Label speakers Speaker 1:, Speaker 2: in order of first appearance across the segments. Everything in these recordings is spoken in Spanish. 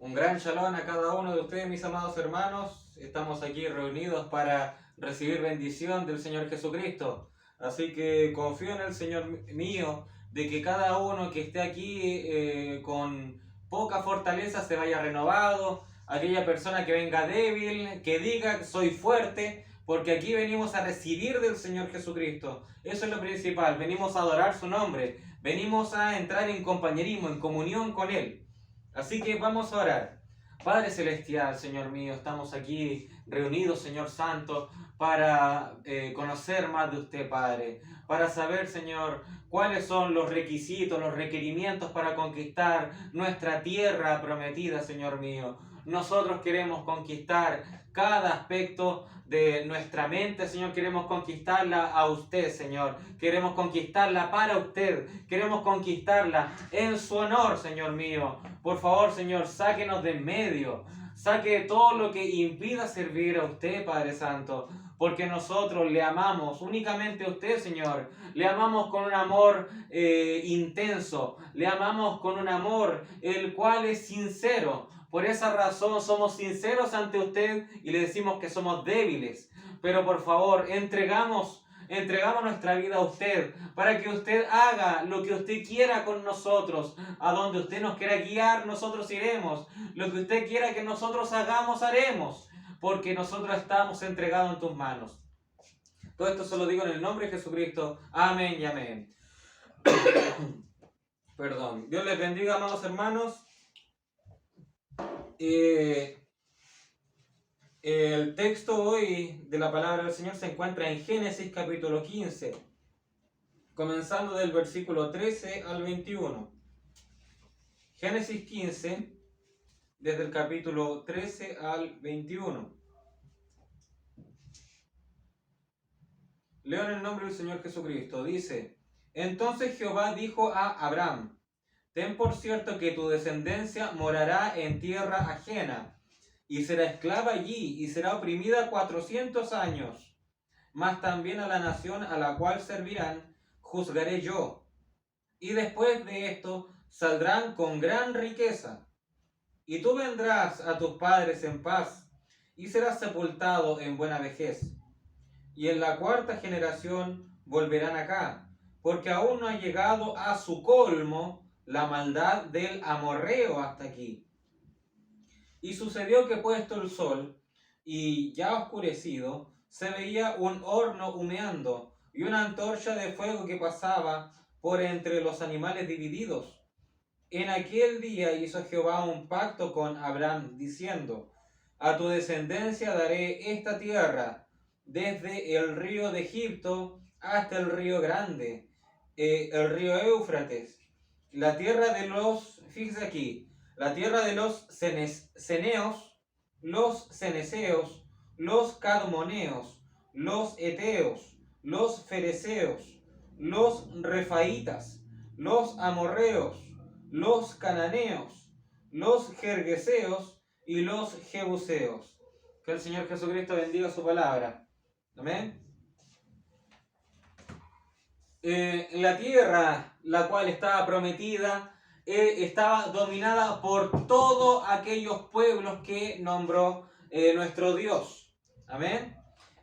Speaker 1: Un gran shalom a cada uno de ustedes, mis amados hermanos. Estamos aquí reunidos para recibir bendición del Señor Jesucristo. Así que confío en el Señor mío de que cada uno que esté aquí con poca fortaleza se vaya renovado. Aquella persona que venga débil, que diga soy fuerte, porque aquí venimos a recibir del Señor Jesucristo. Eso es lo principal. Venimos a adorar su nombre. Venimos a entrar en compañerismo, en comunión con Él. Así que vamos a orar. Padre Celestial, Señor mío, estamos aquí reunidos, Señor Santo, para conocer más de usted, Padre. Para saber, Señor, cuáles son los requisitos, los requerimientos para conquistar nuestra tierra prometida, Señor mío. Nosotros queremos conquistar cada aspecto de nuestra mente, Señor. Queremos conquistarla a usted, Señor. Queremos conquistarla para usted. Queremos conquistarla en su honor, Señor mío. Por favor, Señor, sáquenos de en medio. Saque todo lo que impida servir a usted, Padre Santo. Porque nosotros le amamos únicamente a usted, Señor. Le amamos con un amor intenso. Le amamos con un amor el cual es sincero. Por esa razón somos sinceros ante usted y le decimos que somos débiles. Pero por favor, entregamos nuestra vida a usted para que usted haga lo que usted quiera con nosotros. A donde usted nos quiera guiar, nosotros iremos. Lo que usted quiera que nosotros hagamos, haremos. Porque nosotros estamos entregados en tus manos. Todo esto se lo digo en el nombre de Jesucristo. Amén y amén. Perdón. Dios les bendiga, amados hermanos. El texto hoy de la palabra del Señor se encuentra en Génesis capítulo 15, comenzando del versículo 13 al 21. Génesis 15, desde el capítulo 13 al 21. Leo en el nombre del Señor Jesucristo. Dice: Entonces Jehová dijo a Abraham: Ten por cierto que tu descendencia morará en tierra ajena, y será esclava allí, y será oprimida 400 años. Mas también a la nación a la cual servirán, juzgaré yo. Y después de esto saldrán con gran riqueza. Y tú vendrás a tus padres en paz, y serás sepultado en buena vejez. Y en la cuarta generación volverán acá, porque aún no ha llegado a su colmo la maldad del amorreo hasta aquí. Y sucedió que puesto el sol, y ya oscurecido, se veía un horno humeando, y una antorcha de fuego que pasaba por entre los animales divididos. En aquel día hizo Jehová un pacto con Abraham, diciendo: A tu descendencia daré esta tierra, desde el río de Egipto hasta el río grande, el río Éufrates, la tierra de los, fíjese aquí, la tierra de los ceneos, los ceneseos, los cadmoneos, los eteos, los fereceos, los refaitas, los amorreos, los cananeos, los gergeseos y los jebuseos. Que el Señor Jesucristo bendiga su palabra. Amén. La tierra, la cual estaba prometida, estaba dominada por todos aquellos pueblos que nombró nuestro Dios. Amén.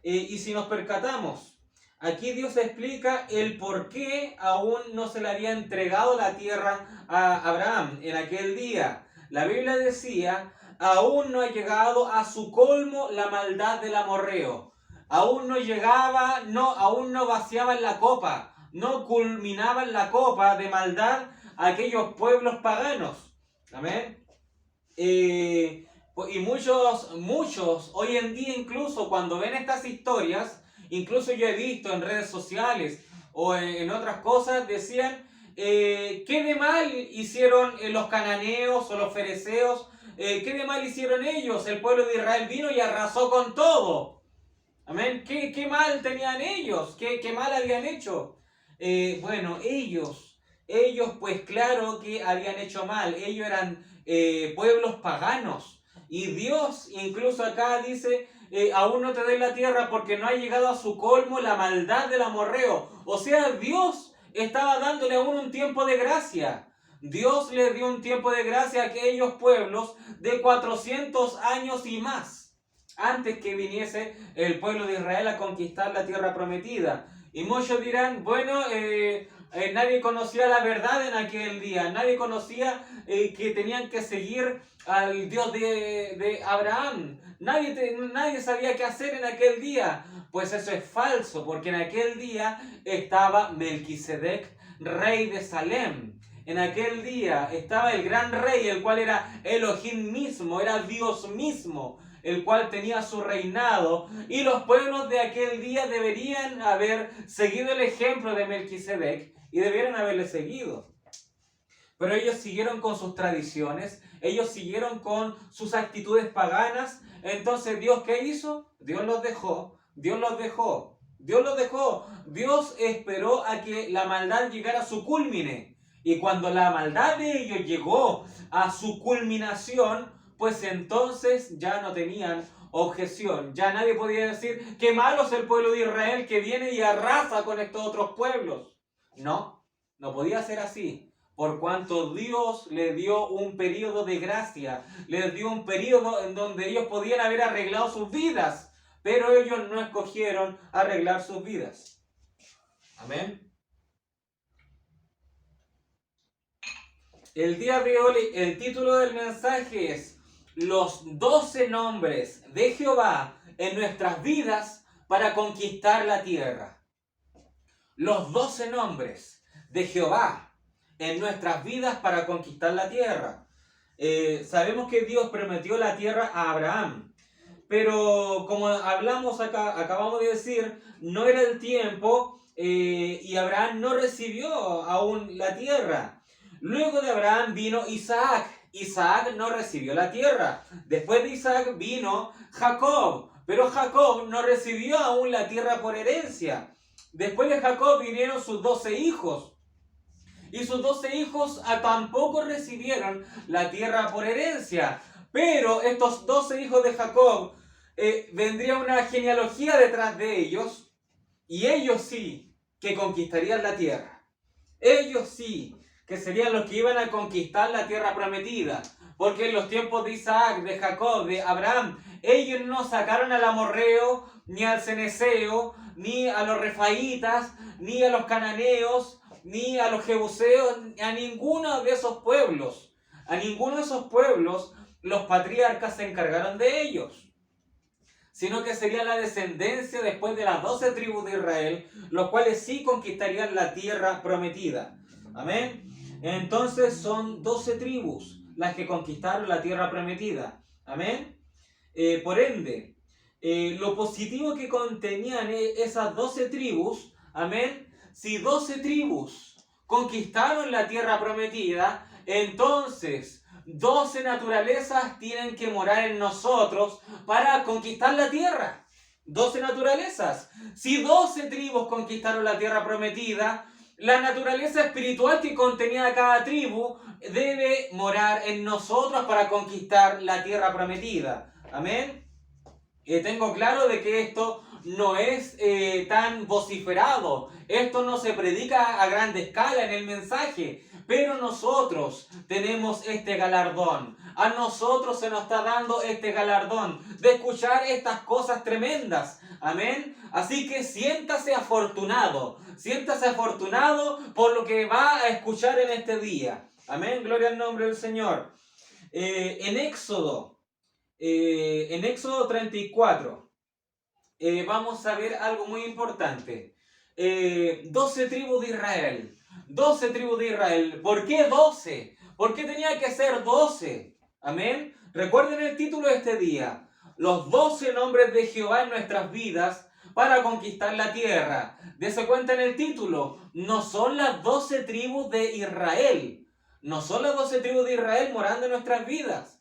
Speaker 1: Y si nos percatamos, aquí Dios explica el por qué aún no se le había entregado la tierra a Abraham en aquel día. La Biblia decía: aún no ha llegado a su colmo la maldad del amorreo. Aún no llegaba, aún no vaciaban la copa, no culminaban la copa de maldad a aquellos pueblos paganos. Amén. Y muchos hoy en día, incluso cuando ven estas historias, incluso yo he visto en redes sociales o en otras cosas, decían: ¿qué de mal hicieron los cananeos o los fereceos? ¿Qué de mal hicieron ellos? El pueblo de Israel vino y arrasó con todo. Amén. ¿Qué mal tenían ellos? ¿Qué mal habían hecho? Bueno, ellos pues claro que habían hecho mal. Ellos eran pueblos paganos. Y Dios incluso acá dice: aún no te doy la tierra porque no ha llegado a su colmo la maldad del amorreo. O sea, Dios estaba dándole aún un tiempo de gracia. Dios les dio un tiempo de gracia a aquellos pueblos de 400 años y más, antes que viniese el pueblo de Israel a conquistar la tierra prometida. Y muchos dirán, bueno, nadie conocía la verdad en aquel día, nadie conocía que tenían que seguir al Dios de Abraham, nadie sabía qué hacer en aquel día. Pues eso es falso, porque en aquel día estaba Melquisedec, rey de Salem. En aquel día estaba el gran rey, el cual era Elohim mismo, era Dios mismo, el cual tenía su reinado, y los pueblos de aquel día deberían haber seguido el ejemplo de Melquisedec y debieran haberle seguido. Pero ellos siguieron con sus tradiciones, ellos siguieron con sus actitudes paganas. Entonces, ¿Dios qué hizo? Dios los dejó. Dios esperó a que la maldad llegara a su culmine. Y cuando la maldad de ellos llegó a su culminación, pues entonces ya no tenían objeción. Ya nadie podía decir que malo es el pueblo de Israel que viene y arrasa con estos otros pueblos. No podía ser así. Por cuanto Dios les dio un periodo de gracia, les dio un periodo en donde ellos podían haber arreglado sus vidas, pero ellos no escogieron arreglar sus vidas. Amén. El día de hoy, el título del mensaje es los 12 nombres de Jehová en nuestras vidas para conquistar la tierra. Los 12 nombres de Jehová en nuestras vidas para conquistar la tierra. Sabemos que Dios prometió la tierra a Abraham, pero como hablamos acá, acabamos de decir, no era el tiempo y Abraham no recibió aún la tierra. Luego de Abraham vino Isaac. Isaac no recibió la tierra. Después de Isaac vino Jacob, pero Jacob no recibió aún la tierra por herencia. Después de Jacob vinieron sus 12 hijos. Y sus 12 hijos tampoco recibieron la tierra por herencia. Pero estos 12 hijos de Jacob, vendría una genealogía detrás de ellos. Y ellos sí que conquistarían la tierra. Ellos sí que serían los que iban a conquistar la tierra prometida. Porque en los tiempos de Isaac, de Jacob, de Abraham, ellos no sacaron al amorreo, ni al ceneseo, ni a los refaítas, ni a los cananeos, ni a los jebuseos, a ninguno de esos pueblos. A ninguno de esos pueblos los patriarcas se encargaron de ellos. Sino que sería la descendencia después de las 12 tribus de Israel, los cuales sí conquistarían la tierra prometida. Amén. Entonces son 12 tribus las que conquistaron la tierra prometida. Amén. Por ende, lo positivo que contenían esas 12 tribus, amén. Si 12 tribus conquistaron la tierra prometida, entonces 12 naturalezas tienen que morar en nosotros para conquistar la tierra. 12 naturalezas. Si 12 tribus conquistaron la tierra prometida, la naturaleza espiritual que contenía cada tribu debe morar en nosotros para conquistar la tierra prometida. Amén. Tengo claro de que esto no es tan vociferado. Esto no se predica a gran escala en el mensaje. Pero nosotros tenemos este galardón. A nosotros se nos está dando este galardón de escuchar estas cosas tremendas. Amén. Así que siéntase afortunado. Siéntase afortunado por lo que va a escuchar en este día. Amén. Gloria al nombre del Señor. En Éxodo 34, vamos a ver algo muy importante. 12 tribus de Israel. 12 tribus de Israel. ¿Por qué 12? ¿Por qué tenía que ser 12? Amén. Recuerden el título de este día. Los 12 nombres de Jehová en nuestras vidas para conquistar la tierra. Dese cuenta en el título. No son las 12 tribus de Israel. No son las 12 tribus de Israel morando en nuestras vidas.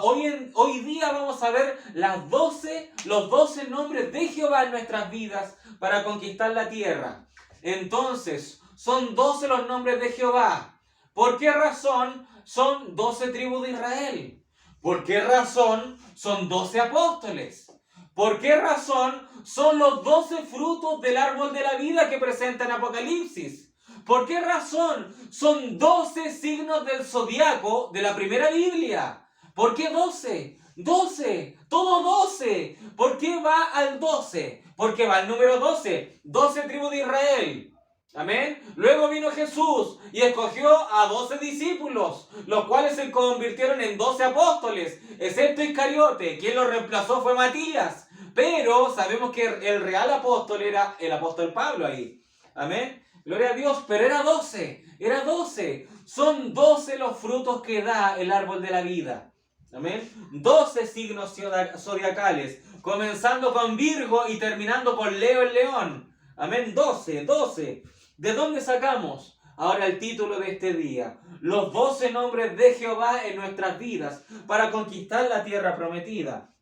Speaker 1: Hoy día vamos a ver los 12 nombres de Jehová en nuestras vidas para conquistar la tierra. Entonces, son 12 los nombres de Jehová. ¿Por qué razón son 12 tribus de Israel? ¿Por qué razón son 12 apóstoles? ¿Por qué razón son los 12 frutos del árbol de la vida que presenta en Apocalipsis? ¿Por qué razón? Son 12 signos del zodiaco de la primera Biblia. ¿Por qué 12? 12, todo 12. ¿Por qué va al 12? Porque va al número 12. 12 tribus de Israel. Amén. Luego vino Jesús y escogió a 12 discípulos, los cuales se convirtieron en 12 apóstoles, excepto Iscariote. Quien lo reemplazó fue Matías. Pero sabemos que el real apóstol era el apóstol Pablo ahí. Amén. Gloria a Dios, pero era 12. Era 12. Son 12 los frutos que da el árbol de la vida. Amén. 12 signos zodiacales, comenzando con Virgo y terminando con Leo el león. Amén. 12, 12. ¿De dónde sacamos ahora el título de este día? Los 12 nombres de Jehová en nuestras vidas para conquistar la tierra prometida.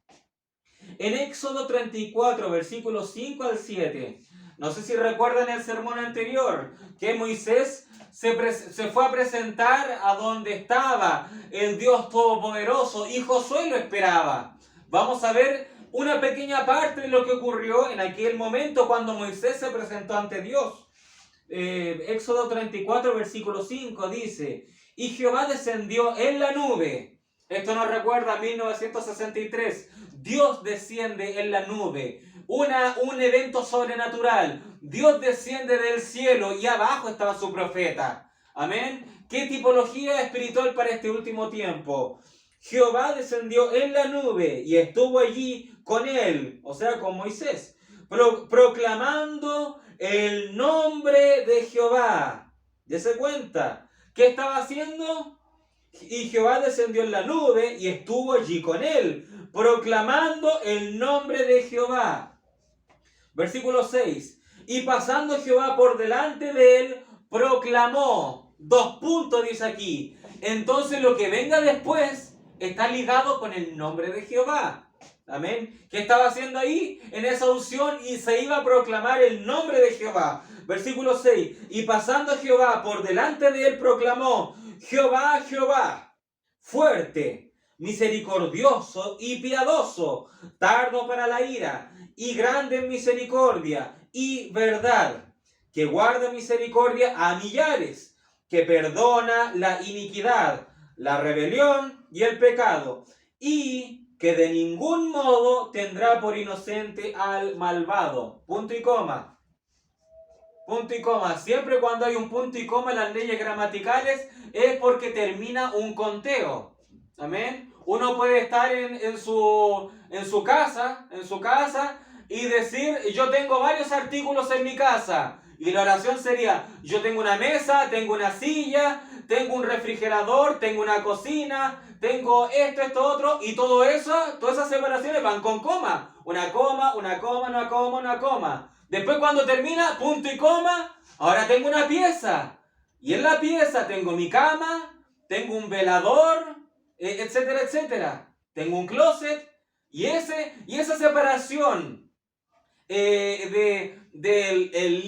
Speaker 1: En Éxodo 34, versículos 5 al 7. No sé si recuerdan el sermón anterior, que Moisés se fue a presentar a donde estaba el Dios Todopoderoso y Josué lo esperaba. Vamos a ver una pequeña parte de lo que ocurrió en aquel momento cuando Moisés se presentó ante Dios. Éxodo 34, versículo 5 dice: y Jehová descendió en la nube. Esto nos recuerda a 1963. Dios desciende en la nube. Un evento sobrenatural. Dios desciende del cielo y abajo estaba su profeta. Amén. ¿Qué tipología espiritual para este último tiempo? Jehová descendió en la nube y estuvo allí con él, o sea, con Moisés, proclamando el nombre de Jehová. ¿Dese cuenta? ¿Qué estaba haciendo? Y Jehová descendió en la nube y estuvo allí con él, proclamando el nombre de Jehová. Versículo 6. Y pasando Jehová por delante de él, proclamó. 2 puntos dice aquí. Entonces lo que venga después está ligado con el nombre de Jehová. Amén. ¿Qué estaba haciendo ahí? En esa unción, y se iba a proclamar el nombre de Jehová. Versículo 6. Y pasando Jehová por delante de él, proclamó: Jehová, Jehová, fuerte, misericordioso y piadoso, tardo para la ira, y grande en misericordia y verdad, que guarda misericordia a millares, que perdona la iniquidad, la rebelión y el pecado, y que de ningún modo tendrá por inocente al malvado. Punto y coma. Punto y coma. Siempre cuando hay un punto y coma en las leyes gramaticales es porque termina un conteo. Amén. Uno puede estar en su casa y decir: yo tengo varios artículos en mi casa. Y la oración sería: yo tengo una mesa, tengo una silla, tengo un refrigerador, tengo una cocina, tengo esto, otro, y todo eso, todas esas separaciones van con coma. Una coma, una coma, una coma, una coma. Después, cuando termina, punto y coma, ahora tengo una pieza. Y en la pieza tengo mi cama, tengo un velador, etcétera, etcétera. Tengo un closet. Y esa separación del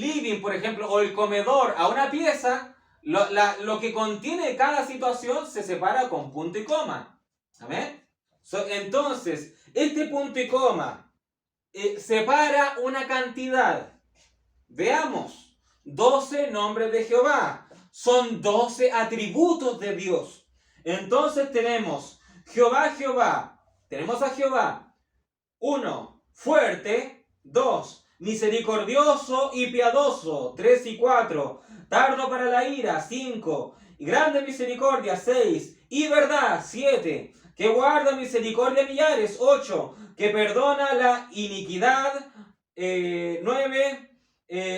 Speaker 1: living, por ejemplo, o el comedor a una pieza, lo que contiene cada situación se separa con punto y coma. ¿Amén? Entonces, este punto y coma separa una cantidad. Veamos. 12 nombres de Jehová. Son 12 atributos de Dios. Entonces tenemos Jehová, Jehová. Tenemos a Jehová. 1. Fuerte. 2. Misericordioso y piadoso. 3 y 4. Tardo para la ira. 5. Grande misericordia. 6. Y verdad. 7. Que guarda misericordia millares. 8. Que perdona la iniquidad. 9.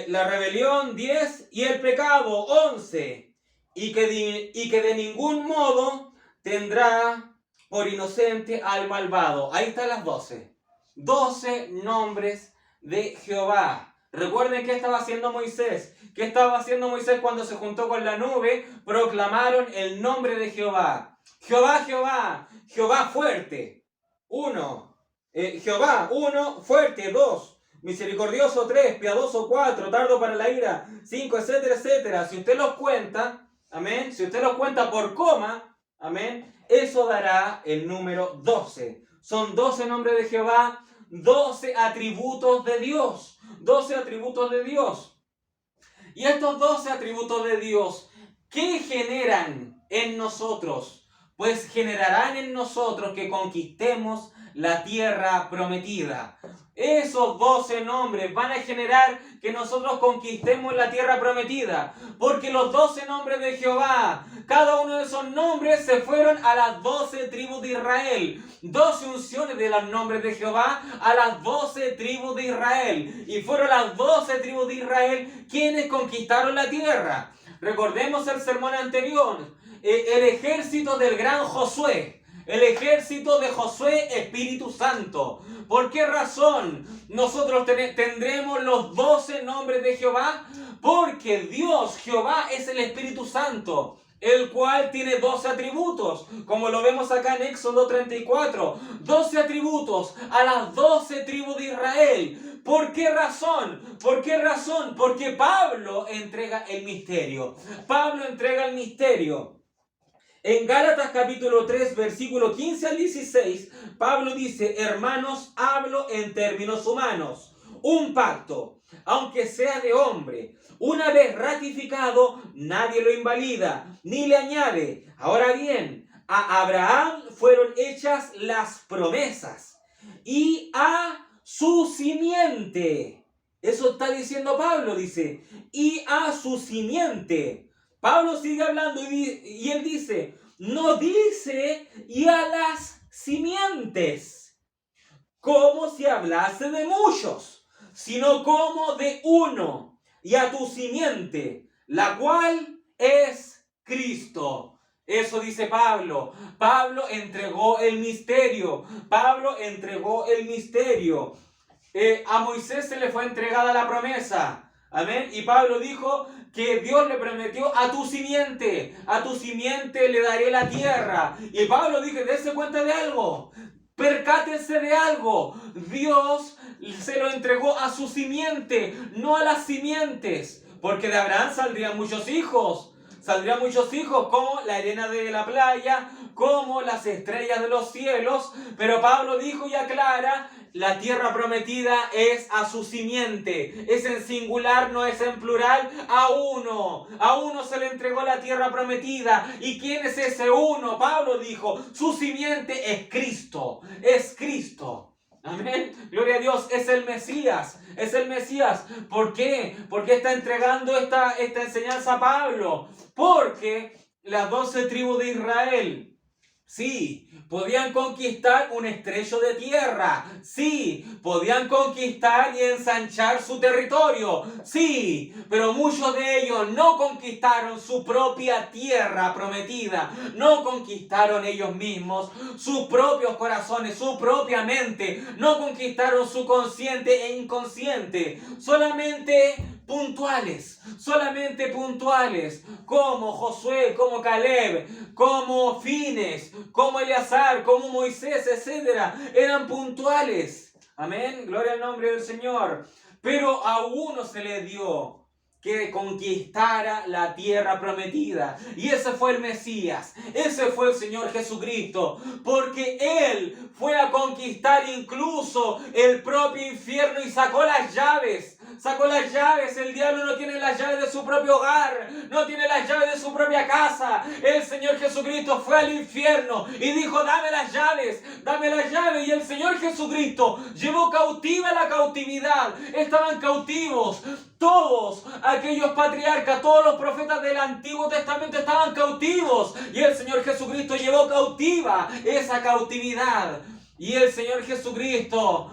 Speaker 1: La rebelión. 10. Y el pecado. 11. Y que de ningún modo tendrá por inocente al malvado. Ahí están las 12. 12 nombres de Jehová. Recuerden qué estaba haciendo Moisés. ¿Qué estaba haciendo Moisés cuando se juntó con la nube? Proclamaron el nombre de Jehová. Jehová, Jehová, Jehová fuerte. 1. Jehová, 1, fuerte. 2. Misericordioso. 3. Piadoso. 4. Tardo para la ira. 5, etcétera, etcétera. Si usted los cuenta, amén. Si usted los cuenta por coma, amén, eso dará el número 12. Son 12 nombres de Jehová, 12 atributos de Dios. 12 atributos de Dios. Y estos 12 atributos de Dios, ¿qué generan en nosotros? Pues generarán en nosotros que conquistemos la tierra prometida. Esos 12 nombres van a generar que nosotros conquistemos la tierra prometida. Porque los 12 nombres de Jehová, cada uno de esos nombres se fueron a las 12 tribus de Israel. 12 unciones de los nombres de Jehová a las 12 tribus de Israel. Y fueron las 12 tribus de Israel quienes conquistaron la tierra. Recordemos el sermón anterior. El ejército del gran Josué. El ejército de Josué, Espíritu Santo. ¿Por qué razón nosotros tendremos los 12 nombres de Jehová? Porque Dios, Jehová, es el Espíritu Santo, el cual tiene 12 atributos, como lo vemos acá en Éxodo 34. 12 atributos a las 12 tribus de Israel. ¿Por qué razón? ¿Por qué razón? Porque Pablo entrega el misterio. Pablo entrega el misterio. En Gálatas capítulo 3, versículo 15 al 16, Pablo dice: hermanos, hablo en términos humanos. Un pacto, aunque sea de hombre, una vez ratificado, nadie lo invalida, ni le añade. Ahora bien, a Abraham fueron hechas las promesas, y a su simiente. Eso está diciendo Pablo, dice, y a su simiente. Pablo sigue hablando y él dice, no dice y a las simientes, como si hablase de muchos, sino como de uno, y a tu simiente, la cual es Cristo. Eso dice Pablo. Pablo entregó el misterio. Pablo entregó el misterio. A Moisés se le fue entregada la promesa. Amén. Y Pablo dijo que Dios le prometió a tu simiente le daré la tierra. Y Pablo dijo, dése cuenta de algo, percátense de algo. Dios se lo entregó a su simiente, no a las simientes. Porque de Abraham saldrían muchos hijos. Saldrían muchos hijos como la arena de la playa, como las estrellas de los cielos. Pero Pablo dijo y aclara, la tierra prometida es a su simiente. Es en singular, no es en plural. A uno se le entregó la tierra prometida. ¿Y quién es ese uno? Pablo dijo, su simiente es Cristo. Es Cristo. Amén. Gloria a Dios. Es el Mesías. Es el Mesías. ¿Por qué? Porque está entregando esta enseñanza a Pablo. Porque las 12 tribus de Israel, sí, podían conquistar un estrecho de tierra. Sí, podían conquistar y ensanchar su territorio. Sí, pero muchos de ellos no conquistaron su propia tierra prometida. No conquistaron ellos mismos sus propios corazones, su propia mente. No conquistaron su consciente e inconsciente. Solamente puntuales, como Josué, como Caleb, como Fines, como Eleazar, como Moisés, etc. Eran puntuales. Amén, gloria al nombre del Señor. Pero a uno se le dio que conquistara la tierra prometida. Y ese fue el Mesías. Ese fue el Señor Jesucristo. Porque Él fue a conquistar incluso el propio infierno y sacó las llaves. Sacó las llaves. El diablo no tiene las llaves de su propio hogar. No tiene las llaves de su propia casa. El Señor Jesucristo fue al infierno y dijo, dame las llaves. Dame las llaves. Y el Señor Jesucristo llevó cautiva la cautividad. Estaban cautivos. Todos aquellos patriarcas, todos los profetas del Antiguo Testamento estaban cautivos. Y el Señor Jesucristo llevó cautiva esa cautividad. Y el Señor Jesucristo,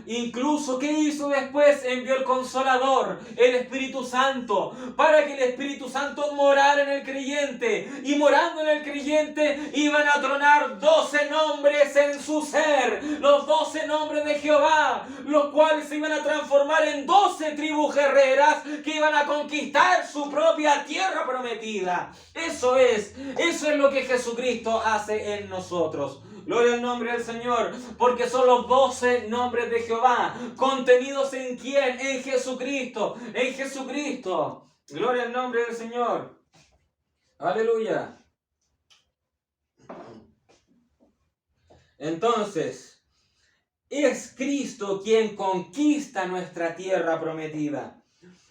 Speaker 1: incluso, ¿qué hizo después? Envió el Consolador, el Espíritu Santo, para que el Espíritu Santo morara en el creyente. Y morando en el creyente, iban a tronar 12 nombres en su ser. Los 12 nombres de Jehová, los cuales se iban a transformar en 12 tribus guerreras que iban a conquistar su propia tierra prometida. Eso es lo que Jesucristo hace en nosotros. Gloria al nombre del Señor, porque son los 12 nombres de Jehová, contenidos ¿en quién? En Jesucristo, en Jesucristo. Gloria al nombre del Señor. Aleluya. Entonces, es Cristo quien conquista nuestra tierra prometida.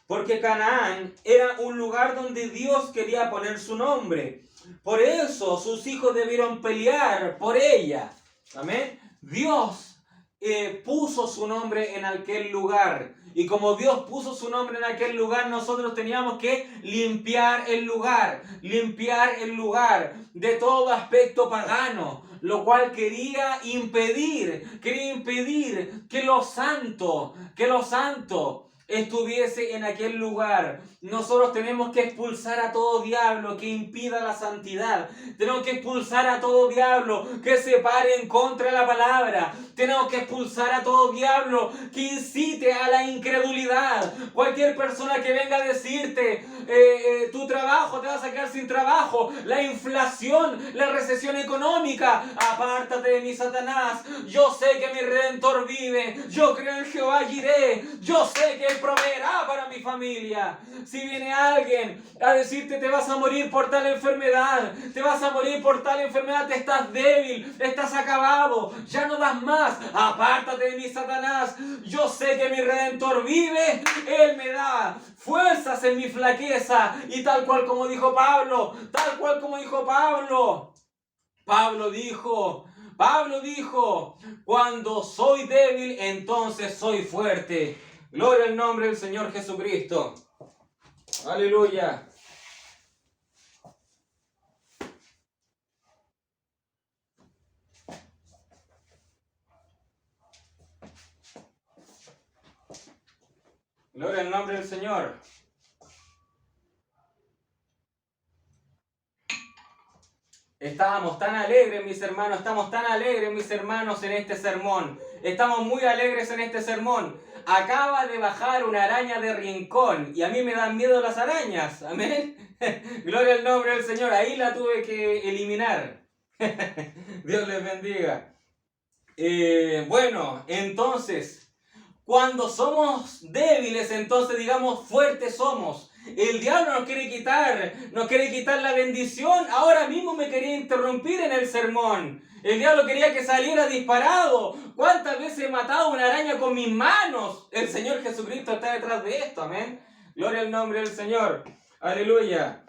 Speaker 1: porque Canaán era un lugar donde Dios quería poner su nombre. Por eso sus hijos debieron pelear por ella. Amén. Dios puso su nombre en aquel lugar. Y como Dios puso su nombre en aquel lugar, nosotros teníamos que limpiar el lugar de todo aspecto pagano, lo cual quería impedir que lo santo estuviese en aquel lugar. Nosotros tenemos que expulsar a todo diablo que impida la santidad. Tenemos que expulsar a todo diablo que se pare en contra de la palabra. Tenemos que expulsar a todo diablo que incite a la incredulidad. Cualquier persona que venga a decirte tu trabajo, te vas a quedar sin trabajo, la inflación, la recesión económica, apártate de mí, Satanás. Yo sé que mi Redentor vive. Yo creo en Jehová Jireh. Yo sé que Él proveerá para mi familia. Si viene alguien a decirte te vas a morir por tal enfermedad, te vas a morir por tal enfermedad, te estás débil, estás acabado, ya no das más, apártate de mí, Satanás. Yo sé que mi Redentor vive. Él me da fuerzas en mi flaqueza. Y tal cual como dijo Pablo, Pablo dijo, cuando soy débil, entonces soy fuerte. Gloria al nombre del Señor Jesucristo. Aleluya. Gloria al nombre del Señor. Estábamos tan alegres, mis hermanos, estamos tan alegres, mis hermanos, en este sermón. Estamos muy alegres en este sermón. Acaba de bajar una araña de rincón y a mí me dan miedo las arañas. Amén. Gloria al nombre del Señor. Ahí la tuve que eliminar. Dios les bendiga. Bueno, entonces, cuando somos débiles, entonces digamos fuertes somos. El diablo nos quiere quitar la bendición. Ahora mismo me quería interrumpir en el sermón. El diablo quería que saliera disparado. ¿Cuántas veces he matado una araña con mis manos? El Señor Jesucristo está detrás de esto, amén. Gloria al nombre del Señor. Aleluya.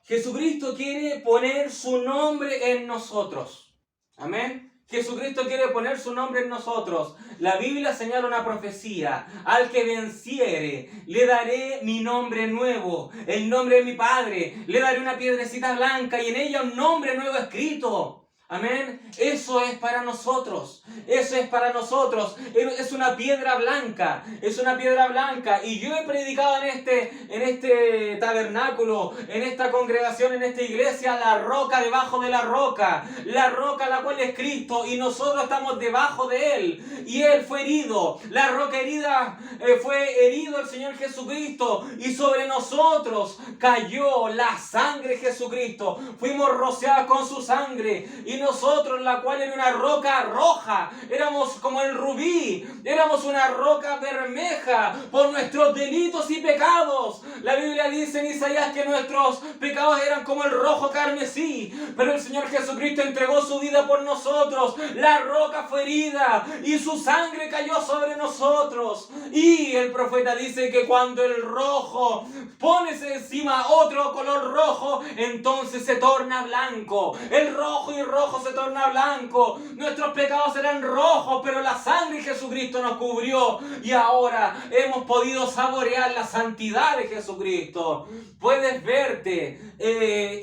Speaker 1: Jesucristo quiere poner su nombre en nosotros. Amén. Jesucristo quiere poner su nombre en nosotros. La Biblia señala una profecía. Al que venciere, le daré mi nombre nuevo, el nombre de mi Padre. Le daré una piedrecita blanca y en ella un nombre nuevo escrito. Amén. Eso es para nosotros. Eso es para nosotros. Es una piedra blanca. Es una piedra blanca. Y yo he predicado en este tabernáculo, en esta congregación, en esta iglesia, la roca debajo de la roca. La roca la cual es Cristo y nosotros estamos debajo de Él. Y Él fue herido. La roca herida fue herido el Señor Jesucristo. Y sobre nosotros cayó la sangre de Jesucristo. Fuimos rociados con su sangre. Y nosotros, la cual era una roca roja, éramos como el rubí, éramos una roca bermeja por nuestros delitos y pecados. La Biblia dice en Isaías que nuestros pecados eran como el rojo carmesí, pero el Señor Jesucristo entregó su vida por nosotros. La roca fue herida y su sangre cayó sobre nosotros. Y el profeta dice que cuando el rojo pones encima otro color rojo, entonces se torna blanco. El rojo y rojo se torna blanco. Nuestros pecados eran rojos, pero la sangre de Jesucristo nos cubrió y ahora hemos podido saborear la santidad de Jesucristo. Puedes verte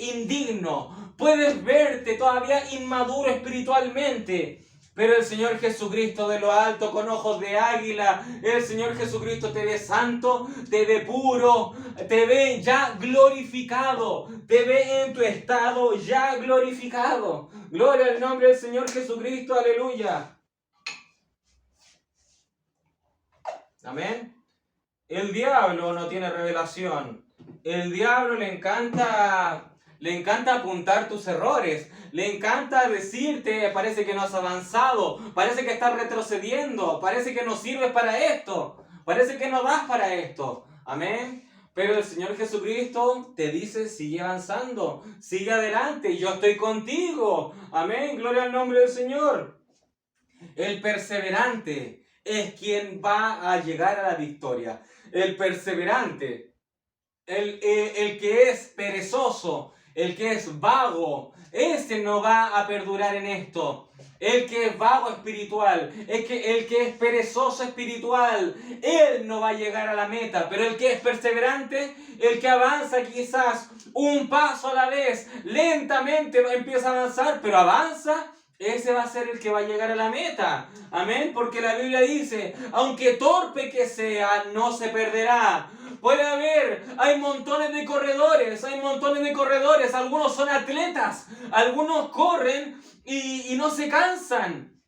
Speaker 1: indigno, puedes verte todavía inmaduro espiritualmente, pero el Señor Jesucristo de lo alto, con ojos de águila, el Señor Jesucristo te ve santo, te ve puro, te ve ya glorificado, te ve en tu estado ya glorificado. Gloria al nombre del Señor Jesucristo, aleluya. Amén. El diablo no tiene revelación. El diablo le encanta apuntar tus errores. Le encanta decirte, parece que no has avanzado, parece que estás retrocediendo, parece que no sirves para esto, parece que no das para esto. Amén. Pero el Señor Jesucristo te dice, sigue avanzando, sigue adelante, yo estoy contigo. Amén. Gloria al nombre del Señor. El perseverante es quien va a llegar a la victoria. El perseverante, el que es perezoso, el que es vago, ese no va a perdurar en esto. El que es vago espiritual, el que es perezoso espiritual, él no va a llegar a la meta. Pero el que es perseverante, el que avanza quizás un paso a la vez, lentamente empieza a avanzar, pero avanza, ese va a ser el que va a llegar a la meta. Amén, porque la Biblia dice, aunque torpe que sea, no se perderá. Puede haber, hay montones de corredores, algunos son atletas, algunos corren y no se cansan.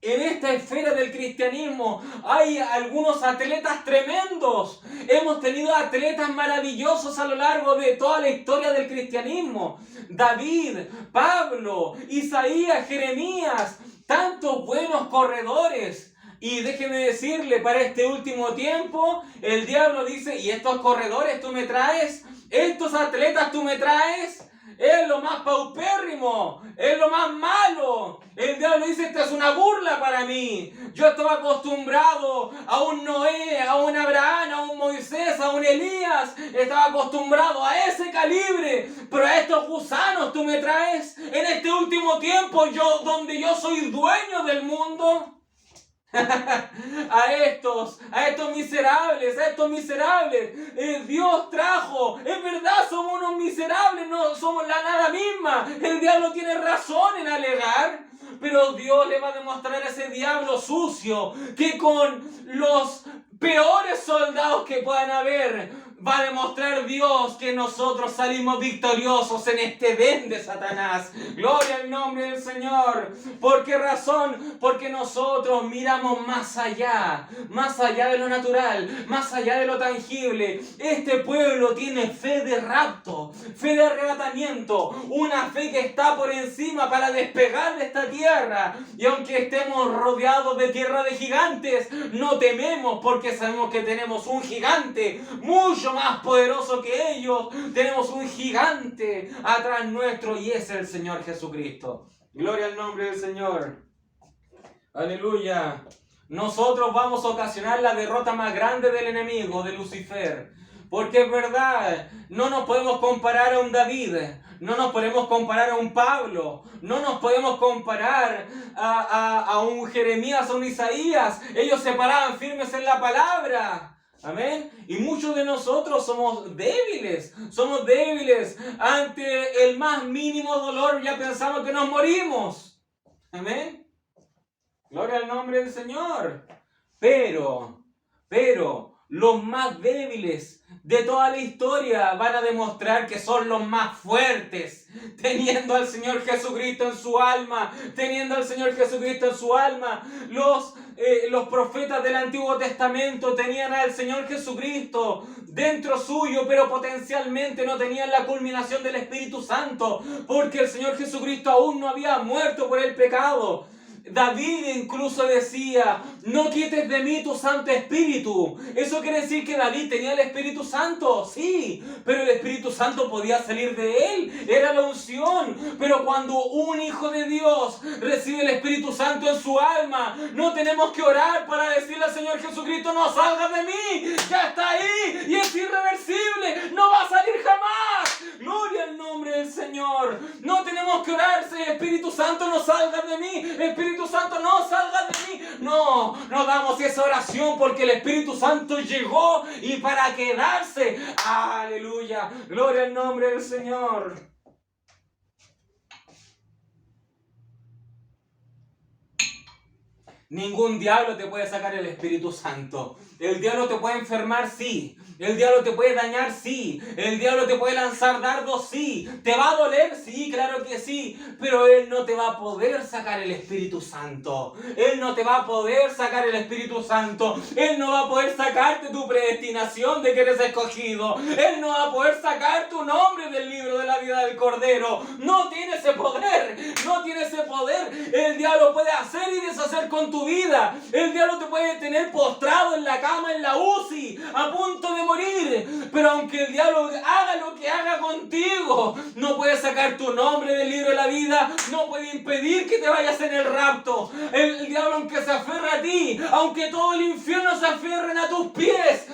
Speaker 1: En esta esfera del cristianismo hay algunos atletas tremendos. Hemos tenido atletas maravillosos a lo largo de toda la historia del cristianismo. David, Pablo, Isaías, Jeremías, tantos buenos corredores. Y déjeme decirle, para este último tiempo, el diablo dice, ¿y estos corredores tú me traes? ¿Estos atletas tú me traes? Es lo más paupérrimo, es lo más malo. El diablo dice, esta es una burla para mí. Yo estaba acostumbrado a un Noé, a un Abraham, a un Moisés, a un Elías. Estaba acostumbrado a ese calibre. Pero a estos gusanos tú me traes en este último tiempo, donde yo soy dueño del mundo. a estos miserables, Dios trajo, es verdad, somos unos miserables, no somos la nada misma. El diablo tiene razón en alegar, pero Dios le va a demostrar a ese diablo sucio que con los peores soldados que puedan haber, va a demostrar Dios que nosotros salimos victoriosos en este Edén de Satanás. Gloria al nombre del Señor. ¿Por qué razón? Porque nosotros miramos más allá de lo natural, más allá de lo tangible. Este pueblo tiene fe de rapto, fe de arrebatamiento, una fe que está por encima para despegar de esta tierra. Y aunque estemos rodeados de tierra de gigantes, no tememos porque sabemos que tenemos un gigante mucho más poderoso que ellos. Tenemos un gigante atrás nuestro y es el Señor Jesucristo. Gloria al nombre del Señor. Aleluya. Nosotros vamos a ocasionar la derrota más grande del enemigo, de Lucifer. Porque es verdad, no nos podemos comparar a un David, no nos podemos comparar a un Pablo, no nos podemos comparar a un Jeremías, a un Isaías. Ellos se paraban firmes en la palabra. Amén. Y muchos de nosotros somos débiles ante el más mínimo dolor, ya pensamos que nos morimos. Amén. Gloria al nombre del Señor. Pero, los más débiles de toda la historia van a demostrar que son los más fuertes, teniendo al Señor Jesucristo en su alma, Los profetas del Antiguo Testamento tenían al Señor Jesucristo dentro suyo, pero potencialmente no tenían la culminación del Espíritu Santo, porque el Señor Jesucristo aún no había muerto por el pecado. David incluso decía, no quites de mí tu Santo Espíritu. Eso quiere decir que David tenía el Espíritu Santo, sí, pero el Espíritu Santo podía salir de él, era la unción. Pero cuando un hijo de Dios recibe el Espíritu Santo en su alma, no tenemos que orar para decirle al Señor Jesucristo, no salgas de mí, ya está ahí y es irreversible, no va a salir jamás. Gloria al nombre del Señor. No tenemos que orar, Espíritu Santo, no salgas de mí, Espíritu Santo, no salgas de mí. No damos esa oración porque el Espíritu Santo llegó y para quedarse. Aleluya, gloria al nombre del Señor. Ningún diablo te puede sacar el Espíritu Santo. El diablo te puede enfermar, sí. El diablo te puede dañar, sí. El diablo te puede lanzar dardos, sí. ¿Te va a doler? Sí, claro que sí. Pero él no te va a poder sacar el Espíritu Santo. Él no te va a poder sacar el Espíritu Santo. Él no va a poder sacarte tu predestinación de que eres escogido. Él no va a poder sacar tu nombre del libro de la vida del Cordero. No tiene ese poder. No tiene ese poder. El diablo puede hacer y deshacer con tu vida. El diablo te puede tener postrado en la cama, en la UCI, a punto de morir, Pero aunque el diablo haga lo que haga contigo, no puede sacar tu nombre del libro de la vida, no puede impedir que te vayas en el rapto. El diablo, aunque se aferre a ti, aunque todo el infierno se aferren a tus pies,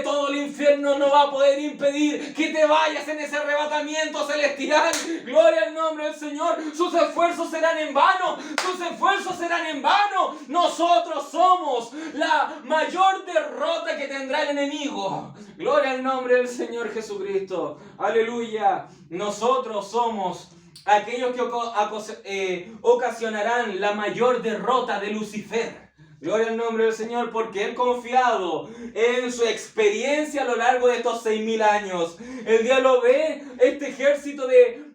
Speaker 1: todo el infierno no va a poder impedir que te vayas en ese arrebatamiento celestial. Gloria al nombre del Señor. Sus esfuerzos serán en vano, sus esfuerzos serán en vano. Nosotros somos la mayor derrota que tendrá el enemigo. Gloria al nombre del Señor Jesucristo. Aleluya. Nosotros somos aquellos que ocasionarán la mayor derrota de Lucifer. Gloria al nombre del Señor, porque Él confiado en su experiencia a lo largo de estos 6.000 años. El diablo ve este ejército de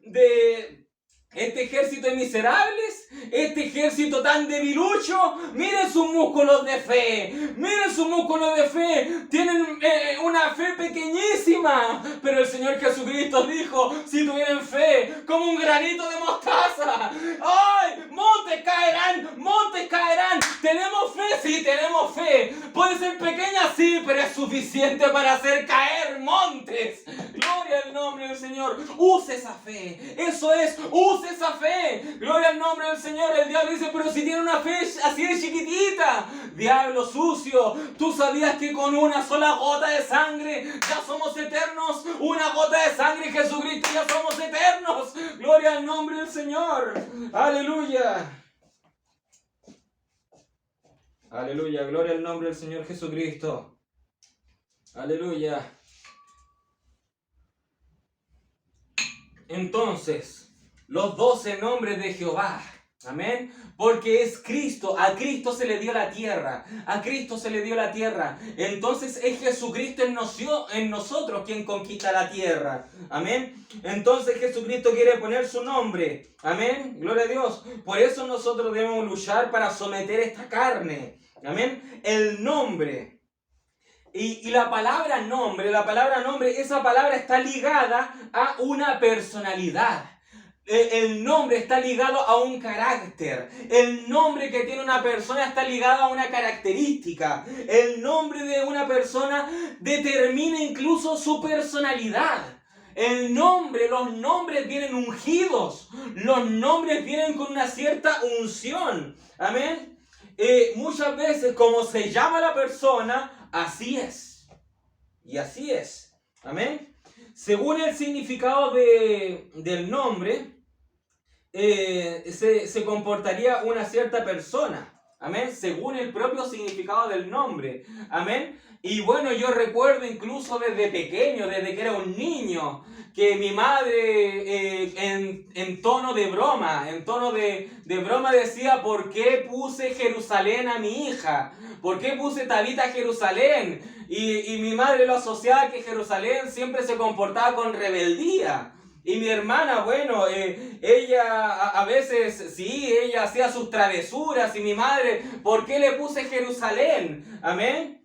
Speaker 1: miserables, este ejército tan debilucho. Miren sus músculos de fe, miren sus músculos de fe. Tienen una fe pequeñísima, pero el Señor Jesucristo dijo: si tuvieran fe como un granito de mostaza, ¡ay! Montes caerán, montes caerán. ¿Tenemos fe? Sí, tenemos fe. Puede ser pequeña, sí, pero es suficiente para hacer caer montes. Gloria al nombre del Señor. Use esa fe, eso es, use esa fe. Gloria al nombre del Señor. El diablo dice: pero si tiene una fe así de chiquitita. Diablo sucio, ¿tú sabías que con una sola gota de sangre ya somos eternos? Una gota de sangre, Jesucristo, ya somos eternos. Gloria al nombre del Señor. Aleluya. Aleluya, gloria al nombre del Señor Jesucristo. Aleluya. Entonces, los 12 nombres de Jehová. Amén. Porque es Cristo. A Cristo se le dio la tierra. A Cristo se le dio la tierra. Entonces es Jesucristo en nosotros quien conquista la tierra. Amén. Entonces Jesucristo quiere poner su nombre. Amén. Gloria a Dios. Por eso nosotros debemos luchar para someter esta carne. Amén. El nombre. Y la palabra nombre, esa palabra está ligada a una personalidad. El nombre está ligado a un carácter. El nombre que tiene una persona está ligado a una característica. El nombre de una persona determina incluso su personalidad. Los nombres vienen ungidos. Los nombres vienen con una cierta unción. Amén. Muchas veces, como se llama la persona, así es. Y así es. Amén. Según el significado del nombre, se comportaría una cierta persona. Amén. Según el propio significado del nombre. Amén. Y bueno, yo recuerdo incluso desde pequeño, desde que era un niño, que mi madre en tono de broma decía: ¿por qué puse Jerusalén a mi hija? ¿Por qué puse Tabita Jerusalén? Y mi madre lo asociaba a que Jerusalén siempre se comportaba con rebeldía. Y mi hermana, bueno, ella a veces, sí, ella hacía sus travesuras. Y mi madre: ¿por qué le puse Jerusalén? Amén.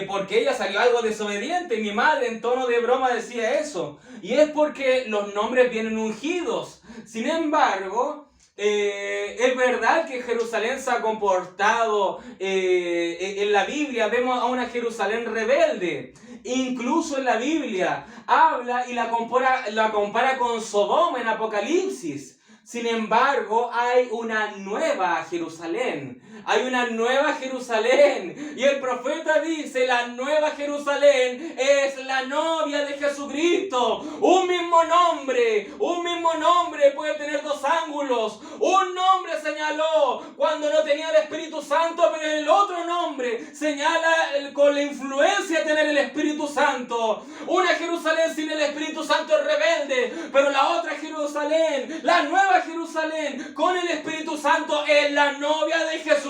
Speaker 1: Porque ella salió algo desobediente. Y mi madre en tono de broma decía eso. Y es porque los nombres vienen ungidos. Sin embargo, es verdad que Jerusalén se ha comportado, en la Biblia vemos a una Jerusalén rebelde. Incluso en la Biblia habla y la compara con Sodoma en Apocalipsis. Sin embargo, hay una nueva Jerusalén. Hay una nueva Jerusalén. Y el profeta dice: la nueva Jerusalén es la novia de Jesucristo. Un mismo nombre puede tener dos ángulos. Un nombre señaló cuando no tenía el Espíritu Santo, pero el otro nombre señala con la influencia de tener el Espíritu Santo. Una Jerusalén sin el Espíritu Santo es rebelde, pero la otra Jerusalén, la nueva Jerusalén con el Espíritu Santo, es la novia de Jesucristo.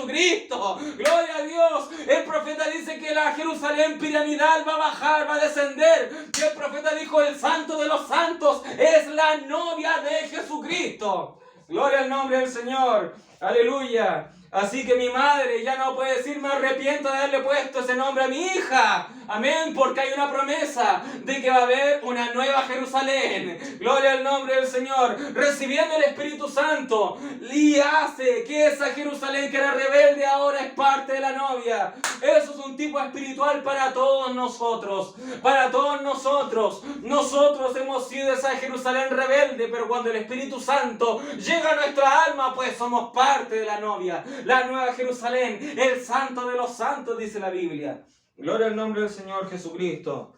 Speaker 1: Gloria a Dios. El profeta dice que la Jerusalén piramidal va a bajar, va a descender. Y el profeta dijo: el santo de los santos es la novia de Jesucristo. Gloria al nombre del Señor. Aleluya. Así que mi madre ya no puede decir me arrepiento de haberle puesto ese nombre a mi hija. Amén, porque hay una promesa de que va a haber una nueva Jerusalén. Gloria al nombre del Señor. Recibiendo el Espíritu Santo y hace que esa Jerusalén que era rebelde ahora es parte de la novia. Eso es un tipo espiritual para todos nosotros. Para todos nosotros. Nosotros hemos sido esa Jerusalén rebelde, pero cuando el Espíritu Santo llega a nuestra alma, pues somos parte de la novia. La nueva Jerusalén, el santo de los santos, dice la Biblia. Gloria al nombre del Señor Jesucristo.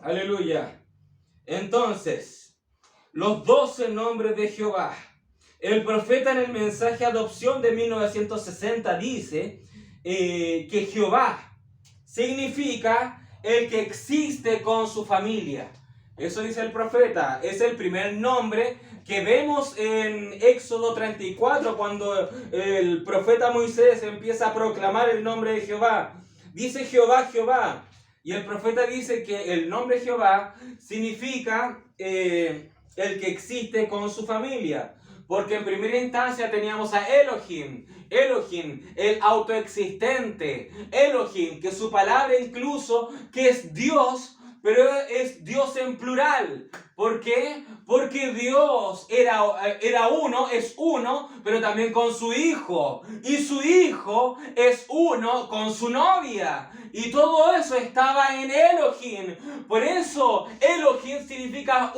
Speaker 1: Aleluya. Entonces, los 12 nombres de Jehová. El profeta en el mensaje Adopción de 1960 dice que Jehová significa el que existe con su familia. Eso dice el profeta. Es el primer nombre que vemos en Éxodo 34 cuando el profeta Moisés empieza a proclamar el nombre de Jehová. Dice Jehová, Jehová. Y el profeta dice que el nombre Jehová significa el que existe con su familia. Porque en primera instancia teníamos a Elohim. Elohim, el autoexistente. Elohim, que su palabra incluso, que es Dios, pero es Dios en plural. ¿Por qué? Porque Dios era uno, es uno, pero también con su hijo. Y su hijo es uno con su novia. Y todo eso estaba en Elohim. Por eso Elohim significa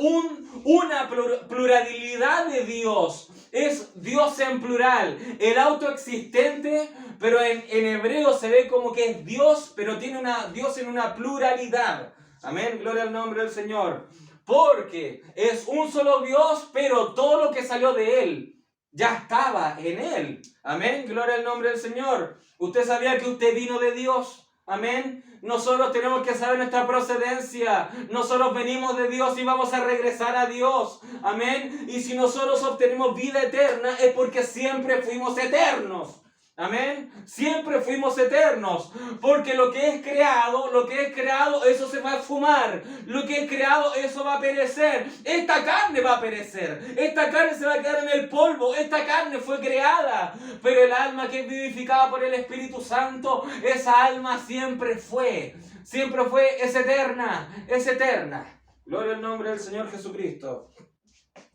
Speaker 1: una pluralidad de Dios. Es Dios en plural. El autoexistente, pero en hebreo se ve como que es Dios, pero tiene Dios en una pluralidad. Amén, gloria al nombre del Señor. Porque es un solo Dios, pero todo lo que salió de Él ya estaba en Él. Amén, gloria al nombre del Señor. ¿Usted sabía que usted vino de Dios? Amén. Nosotros tenemos que saber nuestra procedencia. Nosotros venimos de Dios y vamos a regresar a Dios. Amén. Y si nosotros obtenemos vida eterna es porque siempre fuimos eternos. Amén. Siempre fuimos eternos. Porque lo que es creado, eso se va a esfumar. Lo que es creado, eso va a perecer. Esta carne va a perecer. Esta carne se va a quedar en el polvo. Esta carne fue creada. Pero el alma que es vivificada por el Espíritu Santo, esa alma siempre fue, es eterna, es eterna. Gloria al nombre del Señor Jesucristo.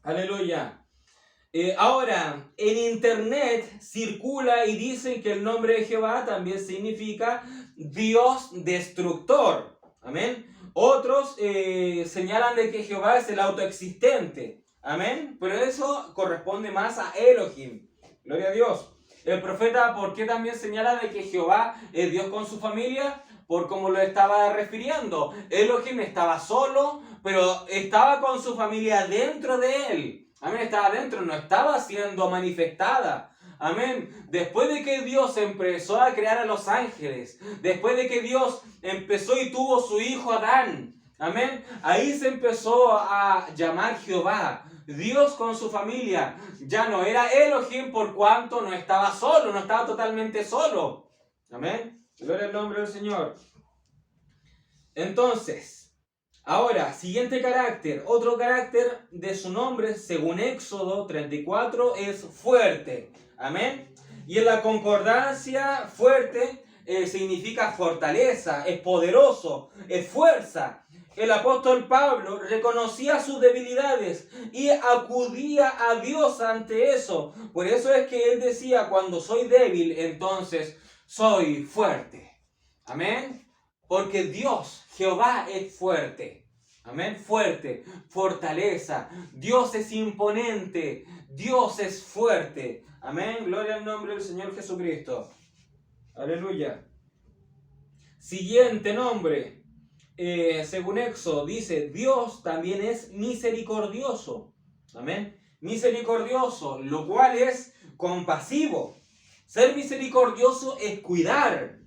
Speaker 1: Aleluya. Ahora, en internet circula y dicen que el nombre de Jehová también significa Dios destructor. Amén. Otros señalan de que Jehová es el autoexistente. Amén. Pero eso corresponde más a Elohim. Gloria a Dios. El profeta, ¿por qué también señala de que Jehová es Dios con su familia? Por como lo estaba refiriendo. Elohim estaba solo, pero estaba con su familia dentro de él. Amén, estaba dentro, no estaba siendo manifestada. Amén. Después de que Dios empezó a crear a los ángeles, después de que Dios empezó y tuvo su hijo Adán, amén, ahí se empezó a llamar Jehová, Dios con su familia. Ya no era Elohim por cuanto no estaba solo, no estaba totalmente solo. Amén. Gloria al nombre del Señor. Entonces, ahora, siguiente carácter. Otro carácter de su nombre, según Éxodo 34, es fuerte. Amén. Y en la concordancia, fuerte significa fortaleza, es poderoso, es fuerza. El apóstol Pablo reconocía sus debilidades y acudía a Dios ante eso. Por eso es que él decía, cuando soy débil, entonces soy fuerte. Amén. Porque Dios, Jehová, es fuerte. Amén. Fuerte, fortaleza. Dios es imponente. Dios es fuerte. Amén. Gloria al nombre del Señor Jesucristo. Aleluya. Siguiente nombre. Según Éxodo dice, Dios también es misericordioso. Amén. Misericordioso, lo cual es compasivo. Ser misericordioso es cuidar.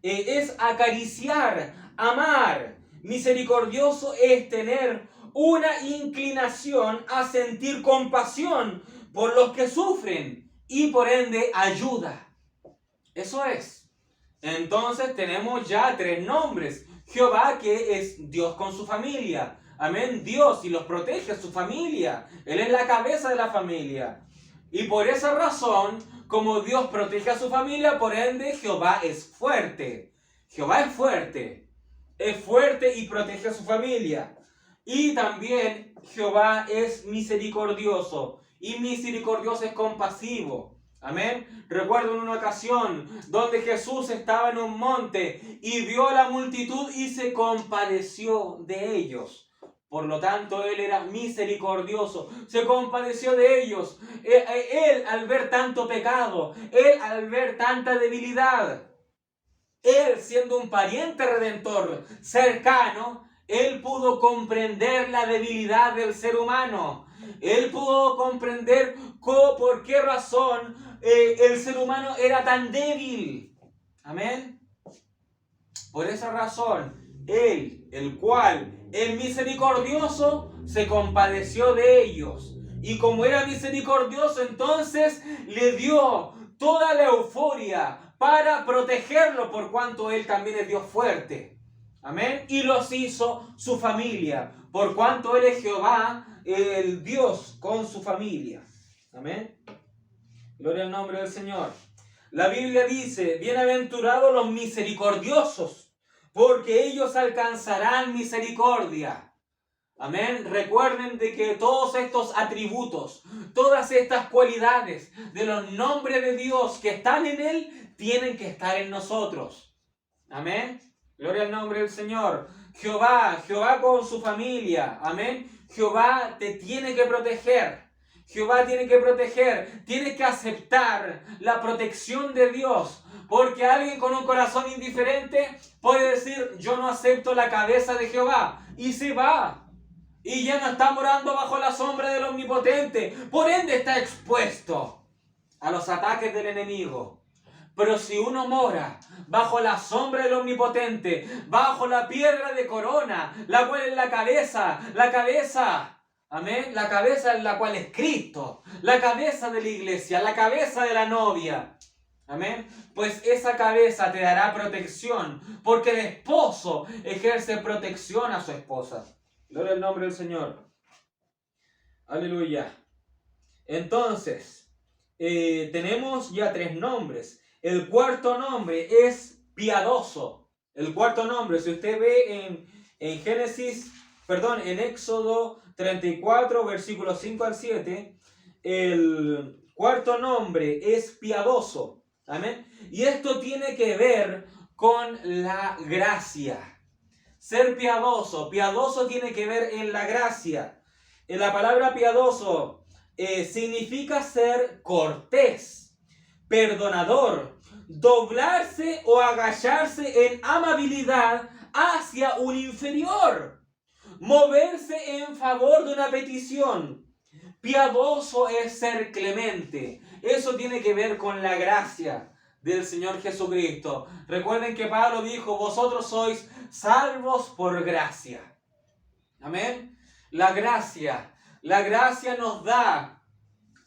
Speaker 1: Es acariciar, amar. Misericordioso es tener una inclinación a sentir compasión por los que sufren y por ende ayuda. Eso es. Entonces tenemos ya 3 nombres. Jehová, que es Dios con su familia. Amén. Dios y los protege a su familia. Él es la cabeza de la familia. Y por esa razón, como Dios protege a su familia, por ende Jehová es fuerte. Jehová es fuerte y protege a su familia. Y también Jehová es misericordioso, y misericordioso es compasivo. Amén. Recuerdo en una ocasión donde Jesús estaba en un monte y vio a la multitud y se compadeció de ellos. Por lo tanto, Él era misericordioso, se compadeció de ellos. Él al ver tanto pecado, Él al ver tanta debilidad, Él siendo un pariente redentor cercano, Él pudo comprender la debilidad del ser humano. Él pudo comprender por qué razón el ser humano era tan débil. Amén. Por esa razón, Él, el cual es misericordioso, se compadeció de ellos. Y como era misericordioso, entonces le dio toda la euforia para protegerlo, por cuanto Él también es Dios fuerte. Amén. Y los hizo su familia, por cuanto Él es Jehová, el Dios con su familia. Amén. Gloria al nombre del Señor. La Biblia dice, bienaventurados los misericordiosos, porque ellos alcanzarán misericordia. Amén. Recuerden de que todos estos atributos, todas estas cualidades de los nombres de Dios que están en Él, tienen que estar en nosotros. Amén. Gloria al nombre del Señor. Jehová con su familia. Amén. Jehová te tiene que proteger. Jehová tiene que proteger. Tienes que aceptar la protección de Dios. Porque alguien con un corazón indiferente puede decir, yo no acepto la cabeza de Jehová. Y se va. Y ya no está morando bajo la sombra del Omnipotente. Por ende está expuesto a los ataques del enemigo. Pero si uno mora bajo la sombra del Omnipotente, bajo la piedra de corona, la cual es la cabeza, amén, la cabeza en la cual es Cristo, la cabeza de la iglesia, la cabeza de la novia, amén, pues esa cabeza te dará protección, porque el esposo ejerce protección a su esposa. Gloria al nombre del Señor. Aleluya. Entonces, tenemos ya 3 nombres. El cuarto nombre es piadoso. El cuarto nombre, si usted ve en Éxodo 34, versículos 5 al 7, el cuarto nombre es piadoso. Amén. Y esto tiene que ver con la gracia. Ser piadoso tiene que ver en la gracia. En la palabra piadoso significa ser cortés, perdonador, doblarse o agacharse en amabilidad hacia un inferior, moverse en favor de una petición. Piadoso es ser clemente. Eso tiene que ver con la gracia del Señor Jesucristo. Recuerden que Pablo dijo, vosotros sois salvos por gracia. Amén. La gracia nos da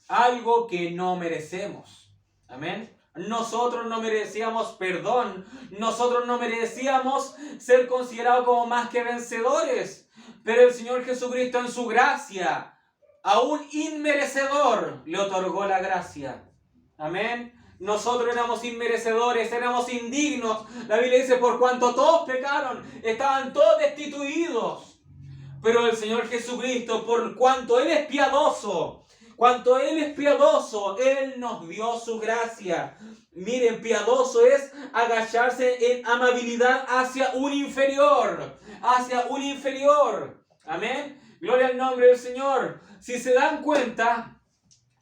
Speaker 1: algo que no merecemos. Amén. Nosotros no merecíamos perdón. Nosotros no merecíamos ser considerados como más que vencedores. Pero el Señor Jesucristo en su gracia, a un inmerecedor, le otorgó la gracia. Amén. Nosotros éramos inmerecedores, éramos indignos. La Biblia dice, por cuanto todos pecaron, estaban todos destituidos. Pero el Señor Jesucristo, por cuanto Él es piadoso, Él nos dio su gracia. Miren, piadoso es agacharse en amabilidad hacia un inferior. Amén. Gloria al nombre del Señor. Si se dan cuenta,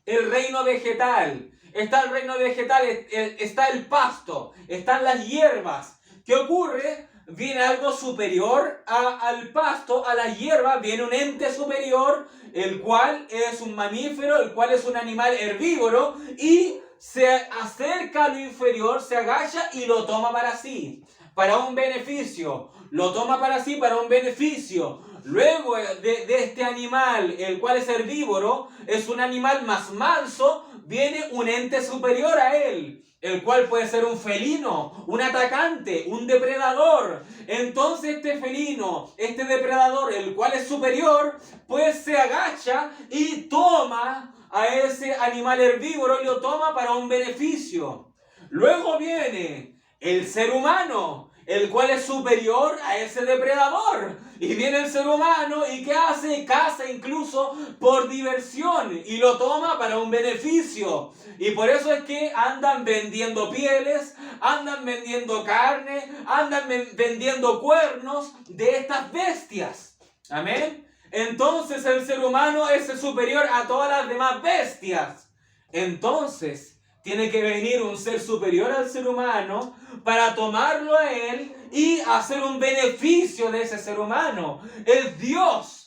Speaker 1: el reino vegetal, está el pasto, están las hierbas. ¿Qué ocurre? Viene algo superior al pasto, a la hierba, viene un ente superior, el cual es un mamífero, el cual es un animal herbívoro, y se acerca a lo inferior, se agacha y lo toma para sí, para un beneficio. Lo toma para sí, para un beneficio. Luego de este animal, el cual es herbívoro, es un animal más manso, viene un ente superior a él, el cual puede ser un felino, un atacante, un depredador. Entonces este felino, este depredador, el cual es superior, pues se agacha y toma a ese animal herbívoro y lo toma para un beneficio. Luego viene el ser humano, el cual es superior a ese depredador. Y viene el ser humano y ¿qué hace? Caza incluso por diversión y lo toma para un beneficio. Y por eso es que andan vendiendo pieles, andan vendiendo carne, andan vendiendo cuernos de estas bestias. Amén. Entonces el ser humano es superior a todas las demás bestias. Entonces tiene que venir un ser superior al ser humano para tomarlo a él y hacer un beneficio de ese ser humano. El Dios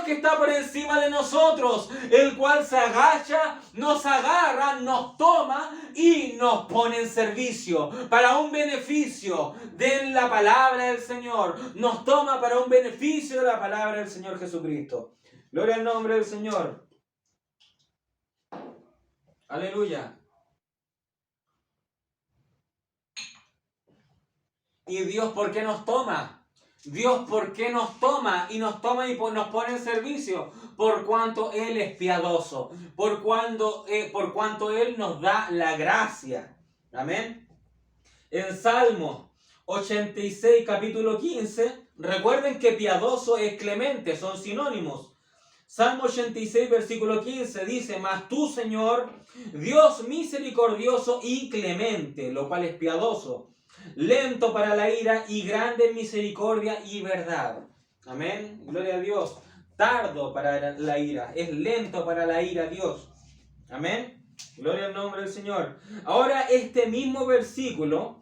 Speaker 1: que está por encima de nosotros, el cual se agacha, nos agarra, nos toma y nos pone en servicio para un beneficio de la palabra del Señor. Nos toma para un beneficio de la palabra del Señor Jesucristo. Gloria al nombre del Señor. Aleluya. ¿Y Dios por qué nos toma? Dios por qué nos toma y nos pone en servicio? Por cuanto Él es piadoso, por cuanto Él nos da la gracia. Amén. En Salmo 86, capítulo 15, recuerden que piadoso es clemente, son sinónimos. Salmo 86, versículo 15 dice: mas tú, Señor, Dios misericordioso y clemente, lo cual es piadoso, lento para la ira y grande en misericordia y verdad. Amén. Gloria a Dios. Tardo para la ira. Es lento para la ira, Dios. Amén. Gloria al nombre del Señor. Ahora este mismo versículo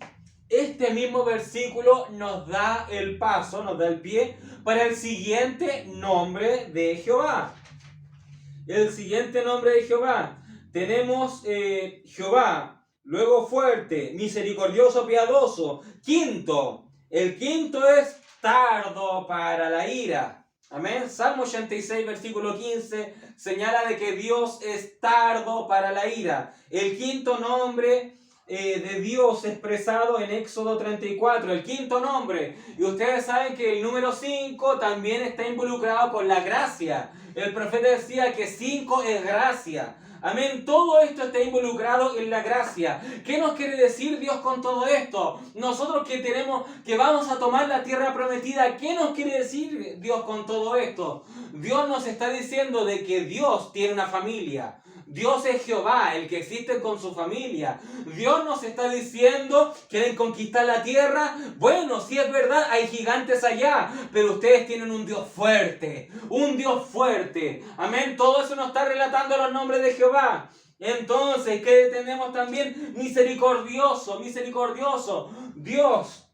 Speaker 1: nos da el paso, nos da el pie para el siguiente nombre de Jehová. El siguiente nombre de Jehová. Tenemos Jehová. Luego fuerte, misericordioso, piadoso. Quinto, el quinto es tardo para la ira. Amén. Salmo 86, versículo 15, señala de que Dios es tardo para la ira. El quinto nombre de Dios expresado en Éxodo 34, el quinto nombre. Y ustedes saben que el número 5 también está involucrado con la gracia. El profeta decía que 5 es gracia. Amén. Todo esto está involucrado en la gracia. ¿Qué nos quiere decir Dios con todo esto? Nosotros que vamos a tomar la tierra prometida, ¿qué nos quiere decir Dios con todo esto? Dios nos está diciendo de que Dios tiene una familia. Dios es Jehová, el que existe con su familia. Dios nos está diciendo, ¿quieren conquistar la tierra? Bueno, sí es verdad, hay gigantes allá, pero ustedes tienen un Dios fuerte, un Dios fuerte. Amén, todo eso nos está relatando los nombres de Jehová. Entonces, ¿qué tenemos también? Misericordioso, misericordioso. Dios,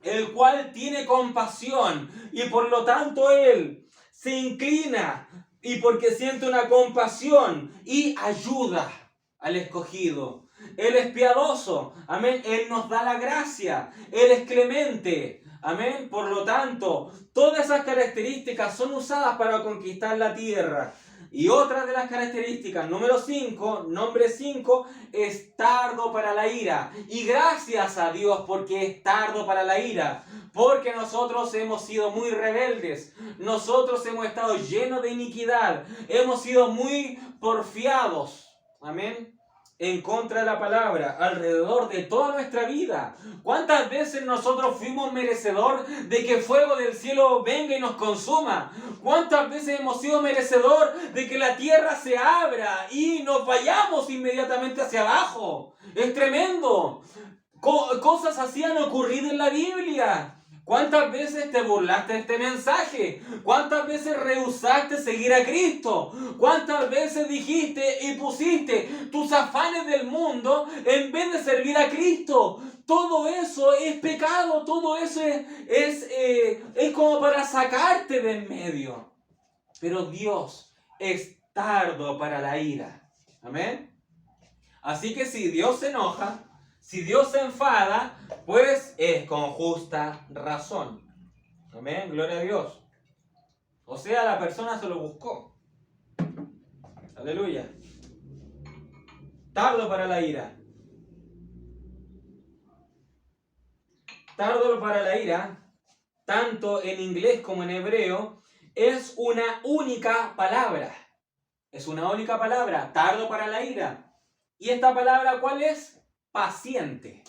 Speaker 1: el cual tiene compasión y por lo tanto Él se inclina y porque siente una compasión y ayuda al escogido. Él es piadoso, amén. Él nos da la gracia, Él es clemente, amén. Por lo tanto, todas esas características son usadas para conquistar la tierra. Y otra de las características, número 5, nombre 5, es tardo para la ira. Y gracias a Dios porque es tardo para la ira. Porque nosotros hemos sido muy rebeldes. Nosotros hemos estado llenos de iniquidad. Hemos sido muy porfiados. Amén. En contra de la palabra, alrededor de toda nuestra vida. ¿Cuántas veces nosotros fuimos merecedor de que fuego del cielo venga y nos consuma? ¿Cuántas veces hemos sido merecedor de que la tierra se abra y nos vayamos inmediatamente hacia abajo? Es tremendo. Cosas así han ocurrido en la Biblia. ¿Cuántas veces te burlaste de este mensaje? ¿Cuántas veces rehusaste seguir a Cristo? ¿Cuántas veces dijiste y pusiste tus afanes del mundo en vez de servir a Cristo? Todo eso es pecado, todo eso es como para sacarte de en medio. Pero Dios es tardo para la ira. Amén. Así que si Dios se enoja, si Dios se enfada, pues es con justa razón. Amén, gloria a Dios. O sea, la persona se lo buscó. Aleluya. Tardo para la ira. Tardo para la ira, tanto en inglés como en hebreo, es una única palabra. Es una única palabra, tardo para la ira. ¿Y esta palabra cuál es? Paciente.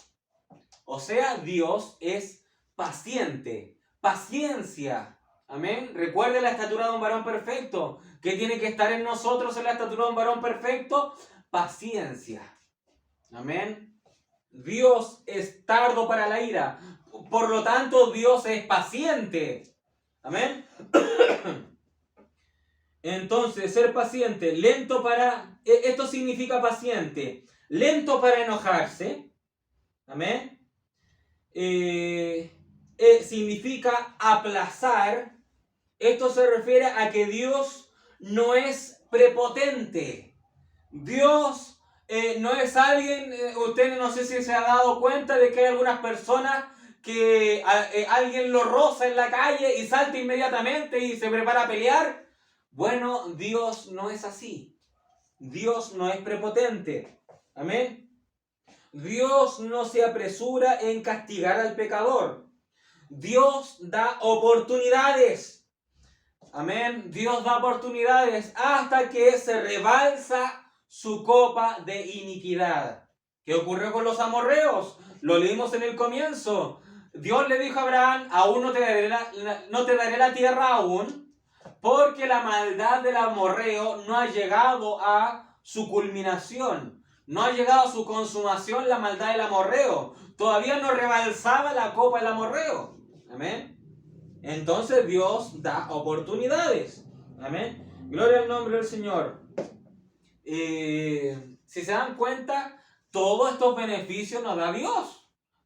Speaker 1: O sea, Dios es paciente. Paciencia. Amén. Recuerde la estatura de un varón perfecto. ¿Qué tiene que estar en nosotros en la estatura de un varón perfecto? Paciencia. Amén. Dios es tardo para la ira. Por lo tanto, Dios es paciente. Amén. Entonces, ser paciente, lento para... Esto significa paciente. Lento para enojarse. Amén. Significa aplazar. Esto se refiere a que Dios no es prepotente. Dios no es alguien, usted no sé si se ha dado cuenta de que hay algunas personas que alguien lo roza en la calle y salta inmediatamente y se prepara a pelear. Bueno, Dios no es así. Dios no es prepotente. Amén. Dios no se apresura en castigar al pecador. Dios da oportunidades. Amén. Dios da oportunidades hasta que se rebalsa su copa de iniquidad. ¿Qué ocurrió con los amorreos? Lo leímos en el comienzo. Dios le dijo a Abraham, aún no te daré la tierra aún, porque la maldad del amorreo no ha llegado a su culminación. No ha llegado a su consumación la maldad del amorreo. Todavía no rebalsaba la copa del amorreo. Amén. Entonces Dios da oportunidades. Amén. Gloria al nombre del Señor. Si se dan cuenta, todos estos beneficios nos da Dios.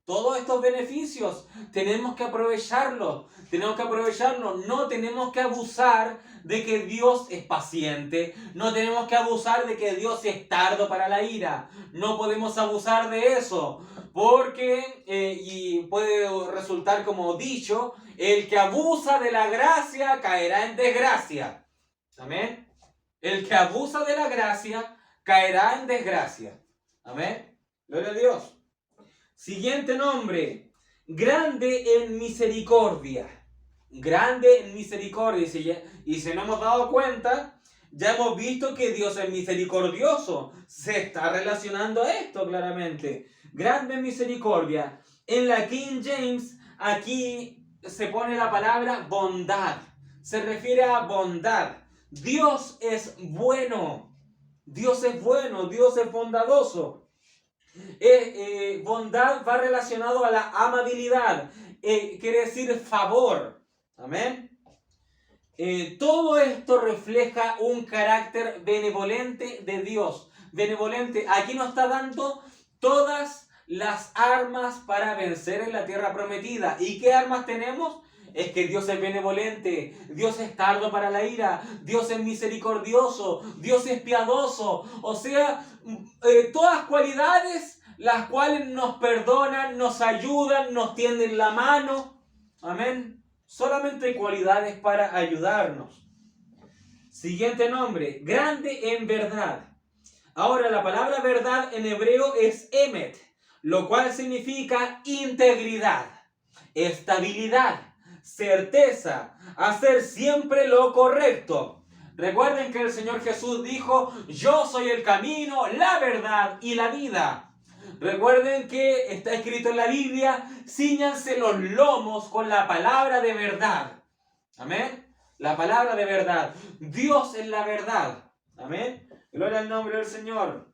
Speaker 1: Todos estos beneficios tenemos que aprovecharlos. Tenemos que aprovecharlos. No tenemos que abusar de que Dios es paciente. No tenemos que abusar de que Dios es tardo para la ira. No podemos abusar de eso. Porque, y puede resultar como dicho, el que abusa de la gracia caerá en desgracia. Amén. El que abusa de la gracia caerá en desgracia. Amén. Gloria a Dios. Siguiente nombre. Grande en misericordia. Grande en misericordia. Y si no hemos dado cuenta, ya hemos visto que Dios es misericordioso. Se está relacionando a esto claramente. Grande en misericordia. En la King James, aquí se pone la palabra bondad. Se refiere a bondad. Dios es bueno. Dios es bueno. Dios es bondadoso. Bondad va relacionado a la amabilidad. Quiere decir favor. Amén. Todo esto refleja un carácter benevolente de Dios. Benevolente. Aquí nos está dando todas las armas para vencer en la tierra prometida. ¿Y qué armas tenemos? Es que Dios es benevolente, Dios es tardo para la ira, Dios es misericordioso, Dios es piadoso. O sea, todas cualidades las cuales nos perdonan, nos ayudan, nos tienden la mano. Amén. Solamente hay cualidades para ayudarnos. Siguiente nombre, grande en verdad. Ahora la palabra verdad en hebreo es emet, lo cual significa integridad, estabilidad, certeza, hacer siempre lo correcto. Recuerden que el Señor Jesús dijo, yo soy el camino, la verdad y la vida. Recuerden que está escrito en la Biblia, cíñanse los lomos con la palabra de verdad. Amén. La palabra de verdad. Dios es la verdad. Amén. Gloria al nombre del Señor.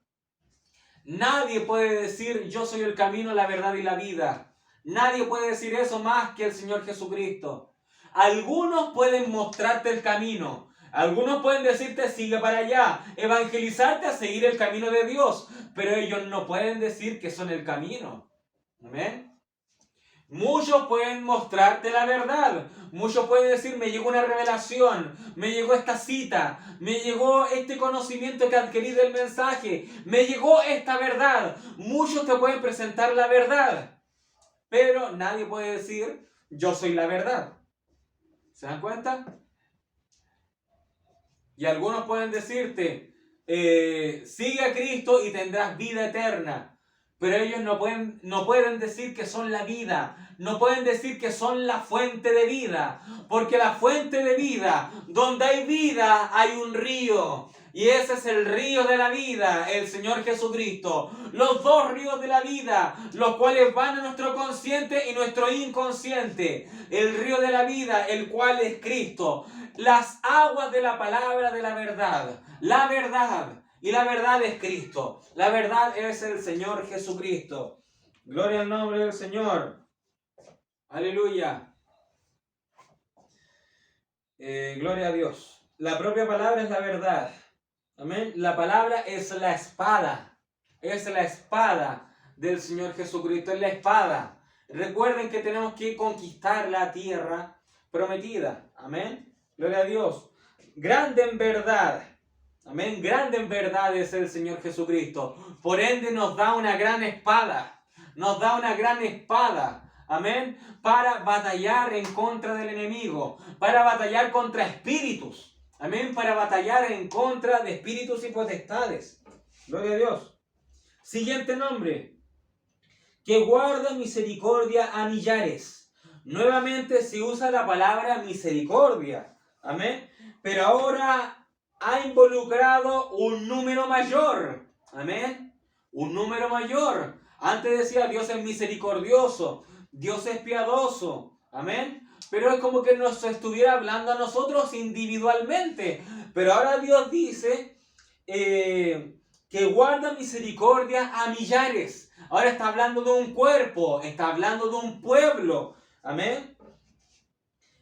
Speaker 1: Nadie puede decir, yo soy el camino, la verdad y la vida. Nadie puede decir eso más que el Señor Jesucristo. Algunos pueden mostrarte el camino. Algunos pueden decirte, sigue para allá. Evangelizarte a seguir el camino de Dios. Pero ellos no pueden decir que son el camino. Amén. Muchos pueden mostrarte la verdad. Muchos pueden decir, me llegó una revelación, me llegó esta cita, me llegó este conocimiento que adquirí del mensaje, me llegó esta verdad. Muchos te pueden presentar la verdad, pero nadie puede decir, yo soy la verdad. ¿Se dan cuenta? Y algunos pueden decirte, sigue a Cristo y tendrás vida eterna. Pero ellos no pueden decir que son la vida. No pueden decir que son la fuente de vida. Porque la fuente de vida, donde hay vida, hay un río. Y ese es el río de la vida, el Señor Jesucristo. Los dos ríos de la vida, los cuales van a nuestro consciente y nuestro inconsciente. El río de la vida, el cual es Cristo. Las aguas de la palabra de la verdad. La verdad. Y la verdad es Cristo. La verdad es el Señor Jesucristo. Gloria al nombre del Señor. Aleluya. Gloria a Dios. La propia palabra es la verdad. Amén. La palabra es la espada. Es la espada del Señor Jesucristo. Es la espada. Recuerden que tenemos que conquistar la tierra prometida. Amén. Gloria a Dios. Grande en verdad. Amén. Grande en verdad es el Señor Jesucristo. Por ende nos da una gran espada. Nos da una gran espada. Amén. Para batallar en contra del enemigo. Para batallar contra espíritus. Amén, para batallar en contra de espíritus y potestades. Gloria a Dios. Siguiente nombre. Que guarda misericordia a millares. Nuevamente se usa la palabra misericordia. Amén. Pero ahora ha involucrado un número mayor. Amén. Un número mayor. Antes decía Dios es misericordioso. Dios es piadoso. Amén. Pero es como que nos estuviera hablando a nosotros individualmente. Pero ahora Dios dice que guarda misericordia a millares. Ahora está hablando de un cuerpo, está hablando de un pueblo. Amén.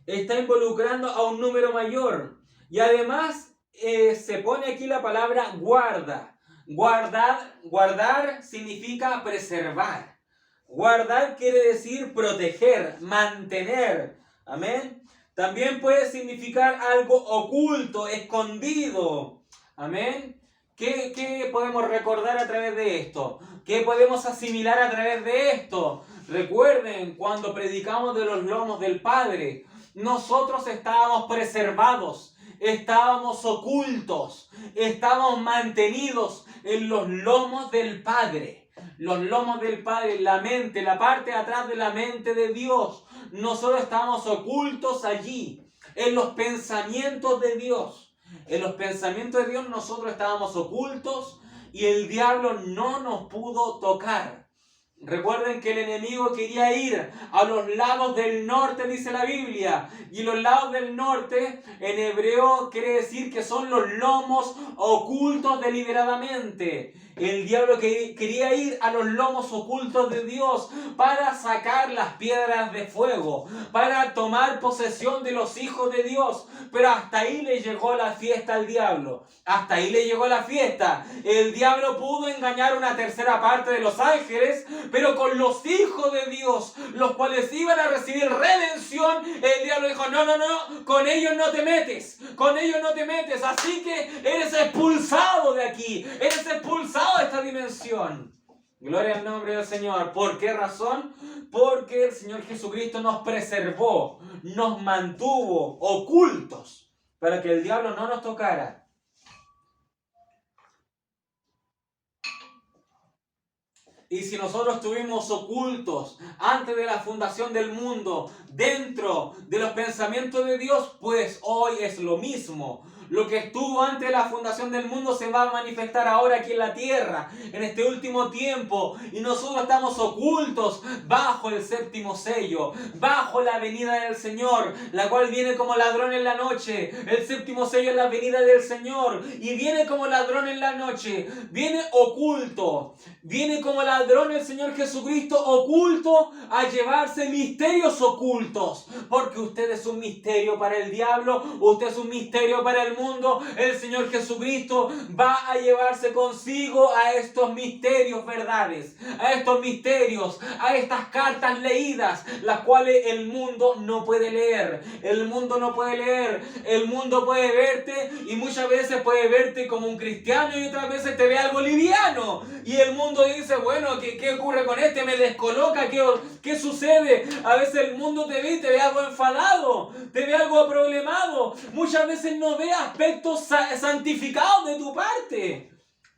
Speaker 1: Está involucrando a un número mayor. Y además se pone aquí la palabra guarda. Guardar significa preservar. Guardar quiere decir proteger, mantener. Amén. También puede significar algo oculto, escondido. Amén. ¿Qué podemos recordar a través de esto? ¿Qué podemos asimilar a través de esto? Recuerden cuando predicamos de los lomos del Padre. Nosotros estábamos preservados, estábamos ocultos, estábamos mantenidos en los lomos del Padre. Los lomos del Padre, la mente, la parte de atrás de la mente de Dios. Nosotros estamos ocultos allí, en los pensamientos de Dios. En los pensamientos de Dios nosotros estábamos ocultos y el diablo no nos pudo tocar. Recuerden que el enemigo quería ir a los lados del norte, dice la Biblia. Y los lados del norte, en hebreo, quiere decir que son los lomos ocultos deliberadamente. El diablo quería ir a los lomos ocultos de Dios para sacar las piedras de fuego, para tomar posesión de los hijos de Dios. Pero hasta ahí le llegó la fiesta al diablo. Hasta ahí le llegó la fiesta. El diablo pudo engañar una tercera parte de los ángeles, pero con los hijos de Dios, los cuales iban a recibir redención, el diablo dijo, no, con ellos no te metes, con ellos no te metes, así que eres expulsado de aquí, eres expulsado de esta dimensión. Gloria al nombre del Señor. ¿Por qué razón? Porque el Señor Jesucristo nos preservó, nos mantuvo ocultos para que el diablo no nos tocara. Y si nosotros estuvimos ocultos antes de la fundación del mundo, dentro de los pensamientos de Dios, pues hoy es lo mismo. Lo que estuvo antes de la fundación del mundo se va a manifestar ahora aquí en la tierra, en este último tiempo. Y nosotros estamos ocultos bajo el séptimo sello, bajo la venida del Señor, la cual viene como ladrón en la noche. El séptimo sello es la venida del Señor y viene como ladrón en la noche. Viene oculto, viene como ladrón el Señor Jesucristo oculto a llevarse misterios ocultos. Porque usted es un misterio para el diablo, usted es un misterio para el mundo. El Señor Jesucristo va a llevarse consigo a estos misterios, verdades, a estos misterios, a estas cartas leídas, las cuales el mundo no puede leer. El mundo no puede leer. El mundo puede verte y muchas veces puede verte como un cristiano y otras veces te ve algo liviano. Y el mundo dice, bueno, ¿qué ocurre con este? Me descoloca, ¿qué sucede? A veces el mundo te ve y te ve algo enfadado, te ve algo problemado. Muchas veces no ve aspectos santificados de tu parte.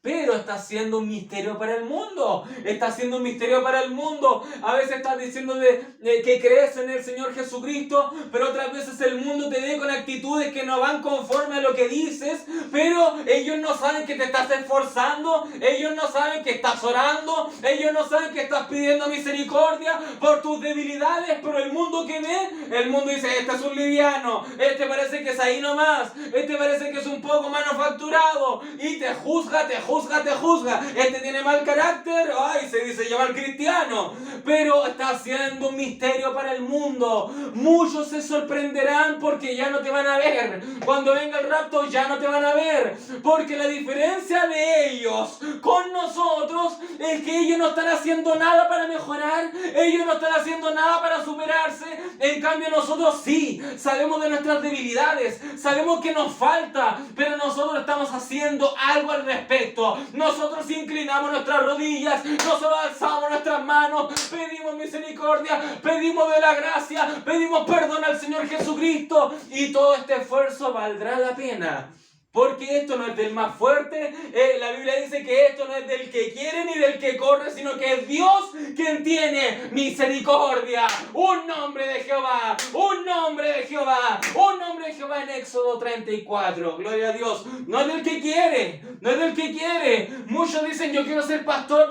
Speaker 1: pero está siendo un misterio para el mundo. Está siendo un misterio para el mundo. A veces estás diciendo que crees en el Señor Jesucristo, pero otras veces el mundo te ve con actitudes que no van conforme a lo que dices, pero ellos no saben que te estás esforzando, ellos no saben que estás orando, ellos no saben que estás pidiendo misericordia por tus debilidades, pero el mundo que ve, el mundo dice, este es un liviano, este parece que es ahí nomás, este parece que es un poco manufacturado, y te juzga, te juzga. Este tiene mal carácter, ay, se dice llamar cristiano, pero está haciendo un misterio para el mundo. Muchos se sorprenderán porque ya no te van a ver. Cuando venga el rapto ya no te van a ver, porque la diferencia de ellos con nosotros es que ellos no están haciendo nada para mejorar, ellos no están haciendo nada para superarse. En cambio nosotros sí, sabemos de nuestras debilidades, sabemos que nos falta, pero nosotros estamos haciendo algo al respecto. Nosotros inclinamos nuestras rodillas, nosotros alzamos nuestras manos, pedimos misericordia, pedimos de la gracia, pedimos perdón al Señor Jesucristo, y todo este esfuerzo valdrá la pena. Porque esto no es del más fuerte, la Biblia dice que esto no es del que quiere ni del que corre, sino que es Dios quien tiene misericordia. Un nombre de Jehová, un nombre de Jehová, un nombre de Jehová en Éxodo 34. Gloria a Dios. No es del que quiere, no es del que quiere. Muchos dicen yo quiero ser pastor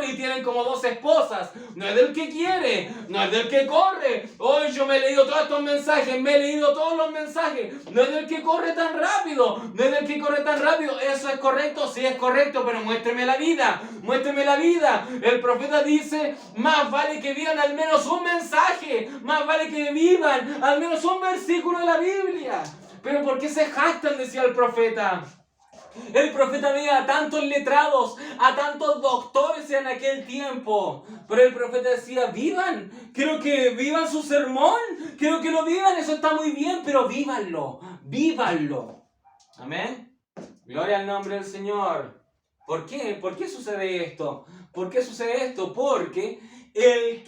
Speaker 1: y tienen como 2 esposas. No es del que quiere, no es del que corre. Hoy yo me he leído todos estos mensajes, me he leído todos los mensajes. No es del que corre tan rápido. No es del que corre tan rápido. ¿Eso es correcto? Sí, es correcto, pero muéstreme la vida. Muéstreme la vida. El profeta dice, más vale que vivan al menos un mensaje. Más vale que vivan al menos un versículo de la Biblia. Pero ¿por qué se jactan? Decía el profeta. El profeta veía a tantos letrados, a tantos doctores en aquel tiempo. Pero el profeta decía, vivan. Quiero que vivan su sermón. Quiero que lo vivan. Eso está muy bien, pero vívanlo. Vívanlo. Amén. Gloria al nombre del Señor. ¿Por qué? ¿Por qué sucede esto? ¿Por qué sucede esto? Porque el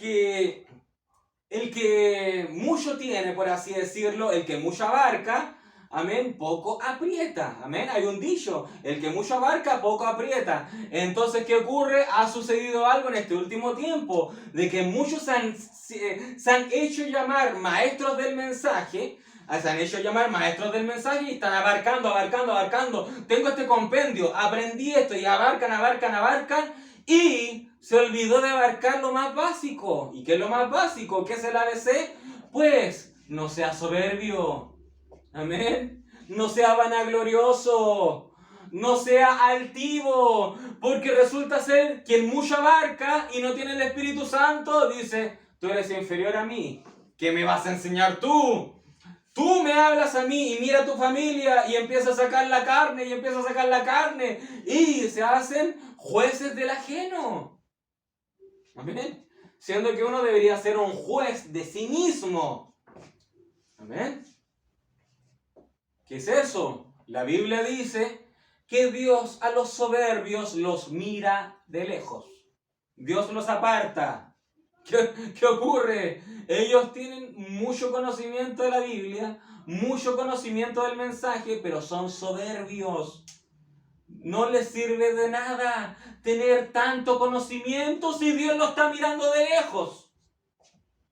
Speaker 1: que mucho tiene, por así decirlo, el que mucho abarca, amén, poco aprieta. Amén. Hay un dicho, el que mucho abarca, poco aprieta. Entonces, ¿qué ocurre? Ha sucedido algo en este último tiempo, de que muchos se han hecho llamar maestros del mensaje. Se han hecho llamar maestros del mensaje y están abarcando. Tengo este compendio, aprendí esto y abarcan. Y se olvidó de abarcar lo más básico. ¿Y qué es lo más básico? ¿Qué es el ABC? Pues no sea soberbio. Amén. No sea vanaglorioso. No sea altivo. Porque resulta ser quien mucho abarca y no tiene el Espíritu Santo, dice, tú eres inferior a mí. ¿Qué me vas a enseñar tú? Tú me hablas a mí y mira a tu familia y empieza a sacar la carne y se hacen jueces del ajeno. Amén. Siendo que uno debería ser un juez de sí mismo. Amén. ¿Qué es eso? La Biblia dice que Dios a los soberbios los mira de lejos. Dios los aparta. ¿Qué ocurre? Ellos tienen mucho conocimiento de la Biblia, mucho conocimiento del mensaje, pero son soberbios. No les sirve de nada tener tanto conocimiento si Dios lo está mirando de lejos.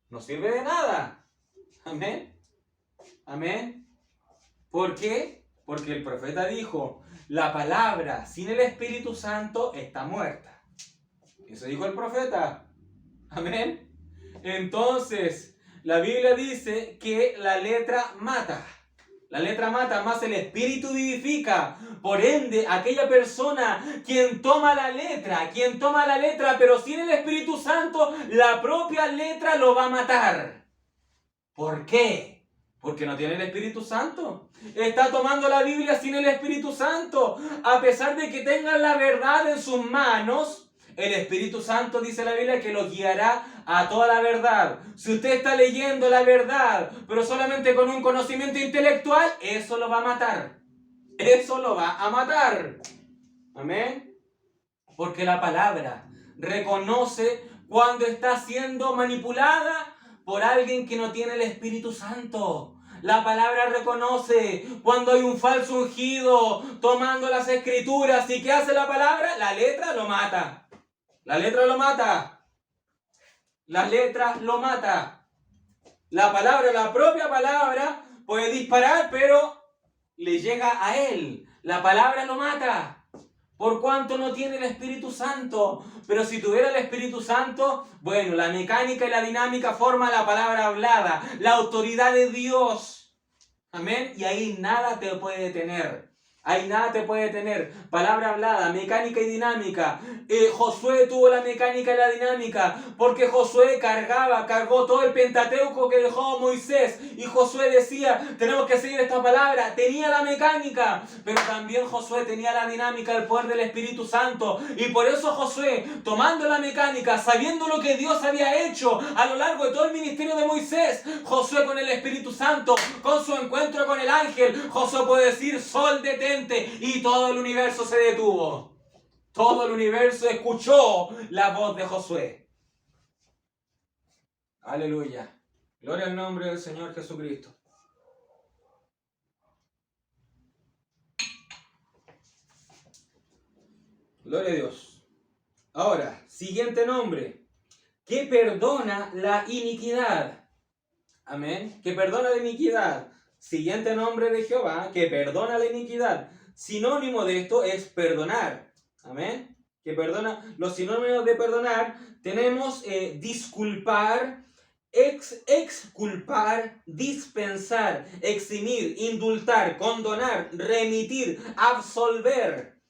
Speaker 1: No sirve de nada. Amén. Amén. ¿Por qué? Porque el profeta dijo, la palabra sin el Espíritu Santo está muerta. Eso dijo el profeta. Amén. Entonces, la Biblia dice que la letra mata. La letra mata, más el Espíritu vivifica. Por ende, aquella persona quien toma la letra, pero sin el Espíritu Santo, la propia letra lo va a matar. ¿Por qué? Porque no tiene el Espíritu Santo. Está tomando la Biblia sin el Espíritu Santo. A pesar de que tengan la verdad en sus manos, el Espíritu Santo, dice la Biblia, que los guiará a toda la verdad. Si usted está leyendo la verdad, pero solamente con un conocimiento intelectual, eso lo va a matar. Eso lo va a matar. Amén. Porque la palabra reconoce cuando está siendo manipulada por alguien que no tiene el Espíritu Santo. La palabra reconoce cuando hay un falso ungido tomando las escrituras. ¿Y qué hace la palabra? La letra lo mata. La letra lo mata. La letra lo mata. La palabra, la propia palabra, puede disparar, pero le llega a él. La palabra lo mata. Por cuanto no tiene el Espíritu Santo. Pero si tuviera el Espíritu Santo, bueno, la mecánica y la dinámica forma la palabra hablada, la autoridad de Dios. Amén. Y ahí nada te puede detener. Ahí nada te puede detener. Palabra hablada, mecánica y dinámica. Josué tuvo la mecánica y la dinámica porque Josué cargó todo el Pentateuco que dejó Moisés. Y Josué decía, tenemos que seguir esta palabra. Tenía la mecánica, pero también Josué tenía la dinámica, el poder del Espíritu Santo. Y por eso Josué, tomando la mecánica, sabiendo lo que Dios había hecho a lo largo de todo el ministerio de Moisés, Josué con el Espíritu Santo, con su encuentro con el ángel, Josué puede decir, sol detente, y todo el universo se detuvo. Todo el universo escuchó la voz de Josué. Aleluya. Gloria al nombre del Señor Jesucristo. Gloria a Dios. Ahora, siguiente nombre. Que perdona la iniquidad. Amén. Que perdona la iniquidad. Siguiente nombre de Jehová, que perdona la iniquidad. Sinónimo de esto es perdonar. Amén. Que perdona. Los sinónimos de perdonar tenemos disculpar, exculpar, dispensar, eximir, indultar, condonar, remitir, absolver.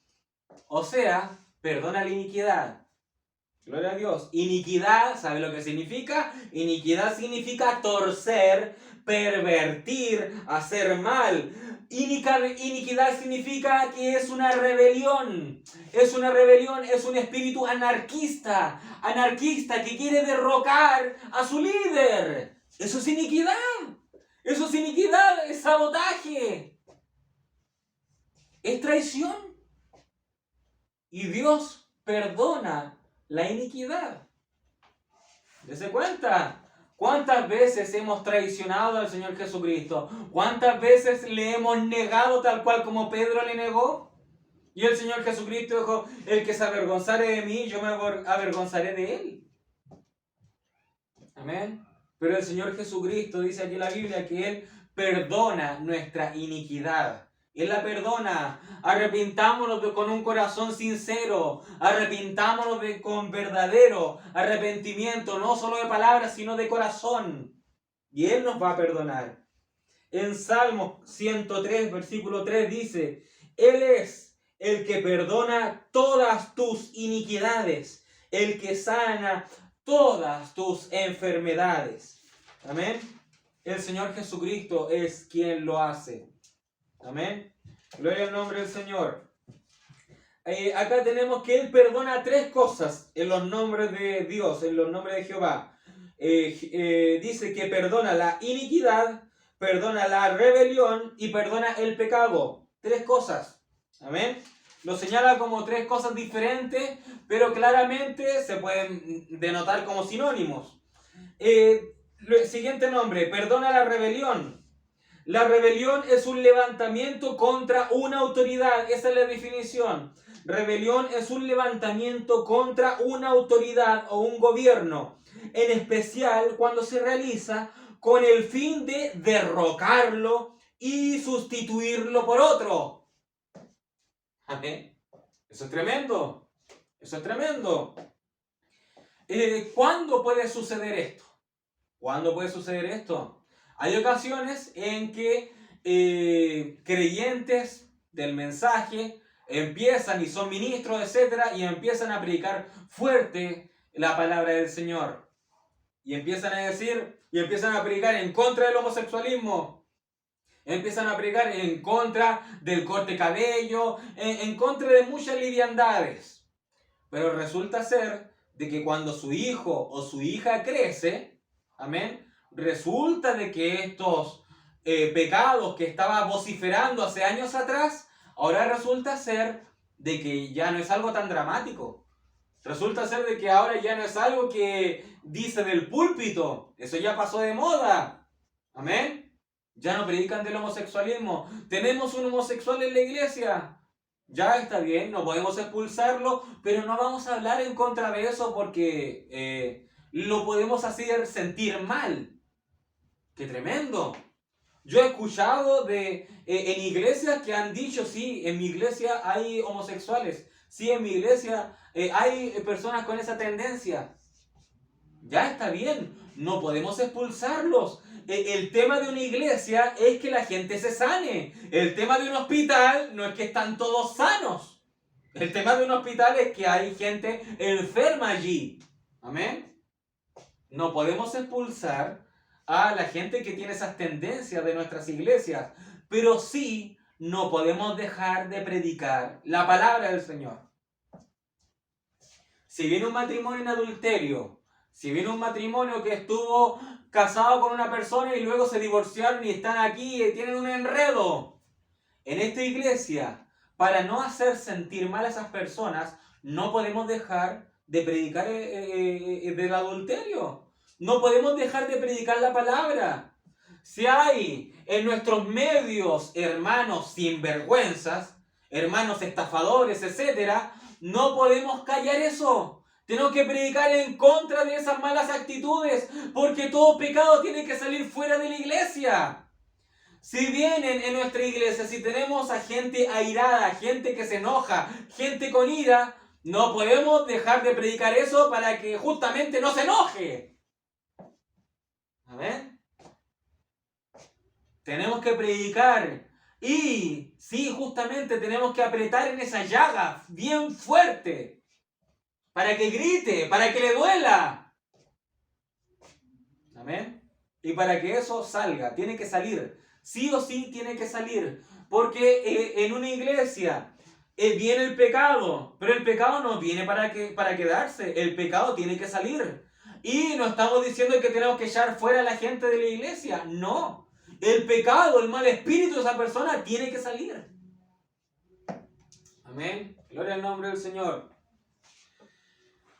Speaker 1: O sea, perdona la iniquidad. Gloria a Dios. Iniquidad, ¿sabe lo que significa? Iniquidad significa torcer, pervertir, hacer mal. Iniquidad significa que es una rebelión. Es una rebelión, es un espíritu anarquista. Anarquista que quiere derrocar a su líder. Eso es iniquidad. Eso es iniquidad, es sabotaje. Es traición. Y Dios perdona la iniquidad. ¿Dese cuenta? ¿Cuántas veces hemos traicionado al Señor Jesucristo? ¿Cuántas veces le hemos negado tal cual como Pedro le negó? Y el Señor Jesucristo dijo, el que se avergonzare de mí, yo me avergonzaré de él. Amén. Pero el Señor Jesucristo dice aquí en la Biblia que Él perdona nuestra iniquidad. Él la perdona. Arrepintámonos con un corazón sincero. Arrepintámonos con verdadero arrepentimiento, no solo de palabras, sino de corazón. Y Él nos va a perdonar. En Salmo 103, versículo 3 dice, Él es el que perdona todas tus iniquidades, el que sana todas tus enfermedades. Amén. El Señor Jesucristo es quien lo hace. Amén. Gloria al nombre del Señor. Acá tenemos que Él perdona tres cosas en los nombres de Dios, en los nombres de Jehová. Dice que perdona la iniquidad, perdona la rebelión y perdona el pecado. Tres cosas. Amén. Lo señala como tres cosas diferentes, pero claramente se pueden denotar como sinónimos. Siguiente nombre, perdona la rebelión. La rebelión es un levantamiento contra una autoridad. Esa es la definición. Rebelión es un levantamiento contra una autoridad o un gobierno. En especial cuando se realiza con el fin de derrocarlo y sustituirlo por otro. Amén. Eso es tremendo. Eso es tremendo. ¿Cuándo puede suceder esto? ¿Cuándo puede suceder esto? Hay ocasiones en que creyentes del mensaje empiezan y son ministros, etcétera, y empiezan a predicar fuerte la palabra del Señor. Y empiezan a decir, y empiezan a predicar en contra del homosexualismo. Empiezan a predicar en contra del corte de cabello, en contra de muchas liviandades. Pero resulta ser de que cuando su hijo o su hija crece, amén, resulta de que estos pecados que estaba vociferando hace años atrás, ahora resulta ser de que ya no es algo tan dramático. Resulta ser de que ahora ya no es algo que dice del púlpito. Eso ya pasó de moda. Amén. Ya no predican del homosexualismo. Tenemos un homosexual en la iglesia. Ya está bien, no podemos expulsarlo, pero no vamos a hablar en contra de eso porque lo podemos hacer sentir mal. ¡Qué tremendo! Yo he escuchado en iglesias que han dicho, sí, en mi iglesia hay homosexuales, sí, en mi iglesia hay personas con esa tendencia. Ya está bien, no podemos expulsarlos. El tema de una iglesia es que la gente se sane. El tema de un hospital no es que están todos sanos. El tema de un hospital es que hay gente enferma allí. Amén. No podemos expulsar a la gente que tiene esas tendencias de nuestras iglesias, pero sí no podemos dejar de predicar la palabra del Señor. Si viene un matrimonio en adulterio, si viene un matrimonio que estuvo casado con una persona y luego se divorciaron y están aquí y tienen un enredo en esta iglesia, para no hacer sentir mal a esas personas, no podemos dejar de predicar del adulterio. No podemos dejar de predicar la palabra. Si hay en nuestros medios hermanos sinvergüenzas, hermanos estafadores, etc., no podemos callar eso. Tenemos que predicar en contra de esas malas actitudes, porque todo pecado tiene que salir fuera de la iglesia. Si vienen en nuestra iglesia, si tenemos a gente airada, gente que se enoja, gente con ira, no podemos dejar de predicar eso para que justamente no se enoje. ¿Amén? Tenemos que predicar y sí, justamente tenemos que apretar en esa llaga bien fuerte para que grite, para que le duela. ¿Amén? Y para que eso salga, tiene que salir. Sí o sí tiene que salir. Porque en una iglesia viene el pecado, pero el pecado no viene para quedarse. El pecado tiene que salir. Y no estamos diciendo que tenemos que echar fuera a la gente de la iglesia. No. El pecado, el mal espíritu de esa persona tiene que salir. Amén. Gloria al nombre del Señor.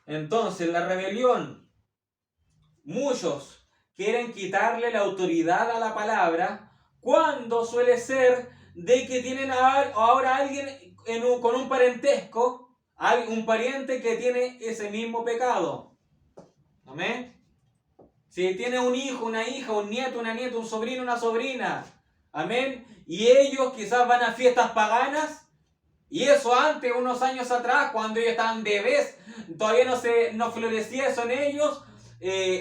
Speaker 1: Entonces, la rebelión. Muchos quieren quitarle la autoridad a la palabra cuando suele ser de que tienen ahora alguien con un parentesco, un pariente que tiene ese mismo pecado. Amén. Si tiene un hijo, una hija, un nieto, una nieta, un sobrino, una sobrina. Amén. Y ellos quizás van a fiestas paganas. Y eso antes, unos años atrás, cuando ellos estaban bebés, todavía no florecía eso en ellos.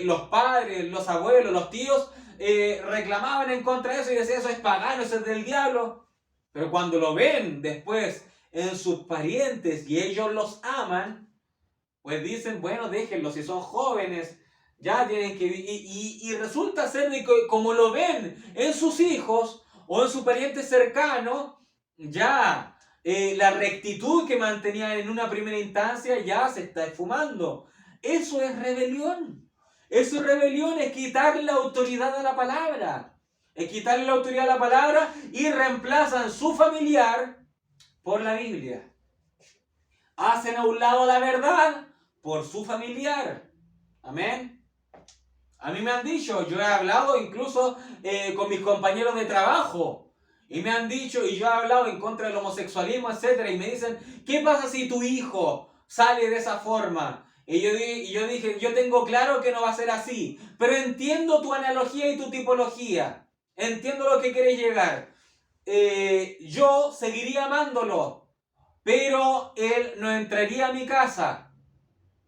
Speaker 1: Los padres, los abuelos, los tíos reclamaban en contra de eso y decían, eso es pagano, eso es del diablo. Pero cuando lo ven después en sus parientes y ellos los aman, pues dicen, bueno, déjenlos, si son jóvenes, ya tienen que... Y resulta ser de que como lo ven en sus hijos o en su pariente cercano, ya la rectitud que mantenían en una primera instancia ya se está esfumando. Eso es rebelión. Eso es rebelión, es quitarle la autoridad a la palabra. Es quitarle la autoridad a la palabra y reemplazan su familiar por la Biblia. Hacen a un lado la verdad por su familiar. Amén. A mí me han dicho, yo he hablado incluso con mis compañeros de trabajo. Y me han dicho, y yo he hablado en contra del homosexualismo, etc. Y me dicen, ¿qué pasa si tu hijo sale de esa forma? Y yo dije, yo tengo claro que no va a ser así. Pero entiendo tu analogía y tu tipología. Entiendo lo que quieres llegar. Yo seguiría amándolo. Pero él no entraría a mi casa.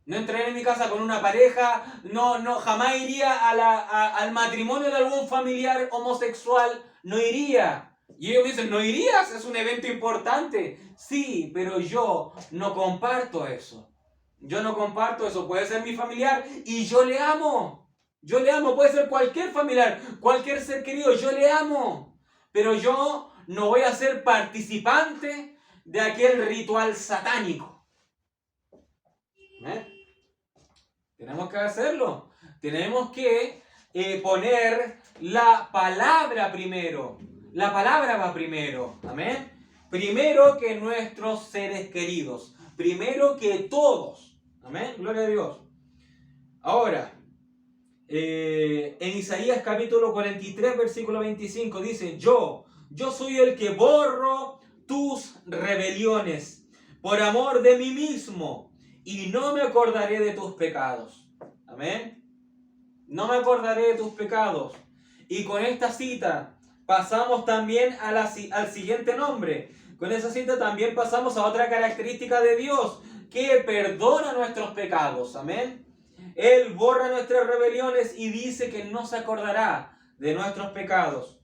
Speaker 1: No entraría en mi casa con una pareja. No, jamás iría al matrimonio de algún familiar homosexual. No iría. Y ellos me dicen, ¿no irías? Es un evento importante. Sí, pero yo no comparto eso. Yo no comparto eso. Puede ser mi familiar y yo le amo. Yo le amo. Puede ser cualquier familiar, cualquier ser querido. Yo le amo. Pero yo no voy a ser participante de aquel ritual satánico. ¿Eh? Tenemos que hacerlo. Tenemos que poner la palabra primero. La palabra va primero. Amén. Primero que nuestros seres queridos. Primero que todos. Amén. Gloria a Dios. Ahora, En Isaías capítulo 43, versículo 25 dice, yo soy el que borro tus rebeliones por amor de mí mismo y no me acordaré de tus pecados. Amén. No me acordaré de tus pecados. Y con esta cita pasamos también al siguiente nombre. Con esa cita también pasamos a otra característica de Dios, que perdona nuestros pecados. Amén. Él borra nuestras rebeliones y dice que no se acordará de nuestros pecados.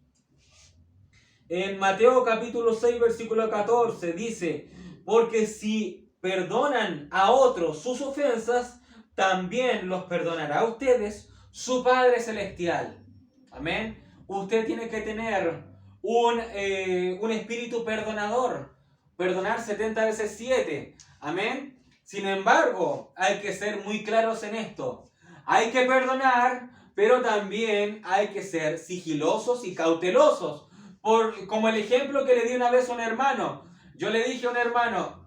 Speaker 1: En Mateo capítulo 6, versículo 14 dice, porque si perdonan a otros sus ofensas, también los perdonará a ustedes su Padre Celestial. Amén. Usted tiene que tener un espíritu perdonador. Perdonar 70 veces 7. Amén. Sin embargo, hay que ser muy claros en esto. Hay que perdonar, pero también hay que ser sigilosos y cautelosos. Como el ejemplo que le di una vez a un hermano. Yo le dije a un hermano,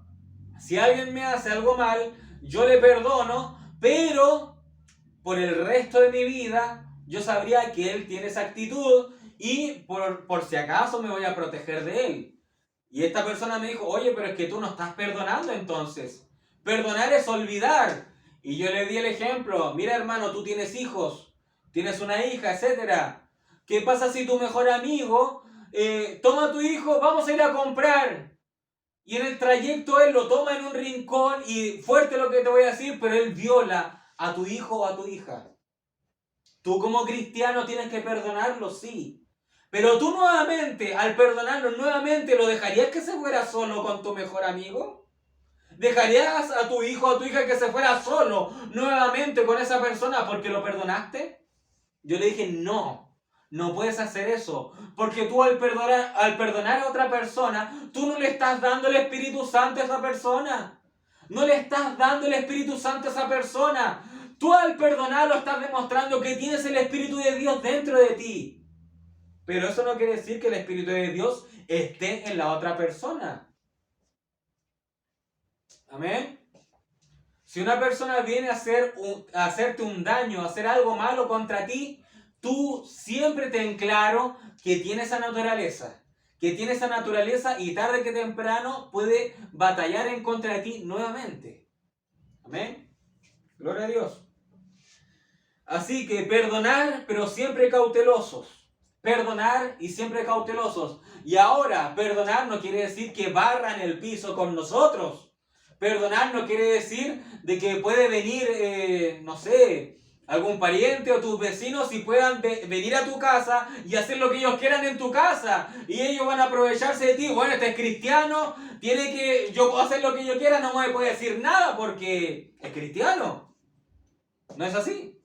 Speaker 1: si alguien me hace algo mal, yo le perdono, pero por el resto de mi vida yo sabría que él tiene esa actitud y por si acaso me voy a proteger de él. Y esta persona me dijo, oye, pero es que tú no estás perdonando entonces. Perdonar es olvidar. Y yo le di el ejemplo, mira hermano, tú tienes hijos, tienes una hija, etc. ¿Qué pasa si tu mejor amigo toma a tu hijo, vamos a ir a comprar? Y en el trayecto él lo toma en un rincón y fuerte lo que te voy a decir, pero él viola a tu hijo o a tu hija. Tú como cristiano tienes que perdonarlo, sí. Pero tú nuevamente, al perdonarlo nuevamente, ¿lo dejarías que se fuera solo con tu mejor amigo? ¿Dejarías a tu hijo o a tu hija que se fuera solo nuevamente con esa persona porque lo perdonaste? Yo le dije, no, no puedes hacer eso. Porque tú al perdonar a otra persona, tú no le estás dando el Espíritu Santo a esa persona. No le estás dando el Espíritu Santo a esa persona. Tú al perdonarlo estás demostrando que tienes el Espíritu de Dios dentro de ti. Pero eso no quiere decir que el Espíritu de Dios esté en la otra persona. Amén. Si una persona viene a hacerte un daño, a hacer algo malo contra ti, tú siempre ten claro que tiene esa naturaleza. Que tiene esa naturaleza y tarde que temprano puede batallar en contra de ti nuevamente. Amén. Gloria a Dios. Así que perdonar, pero siempre cautelosos. Perdonar y siempre cautelosos. Y ahora, perdonar no quiere decir que barran el piso con nosotros. Perdonar no quiere decir de que puede venir, no sé, algún pariente o tus vecinos y puedan venir a tu casa y hacer lo que ellos quieran en tu casa. Y ellos van a aprovecharse de ti. Bueno, este es cristiano, yo puedo hacer lo que yo quiera, no me puede decir nada porque es cristiano. No es así.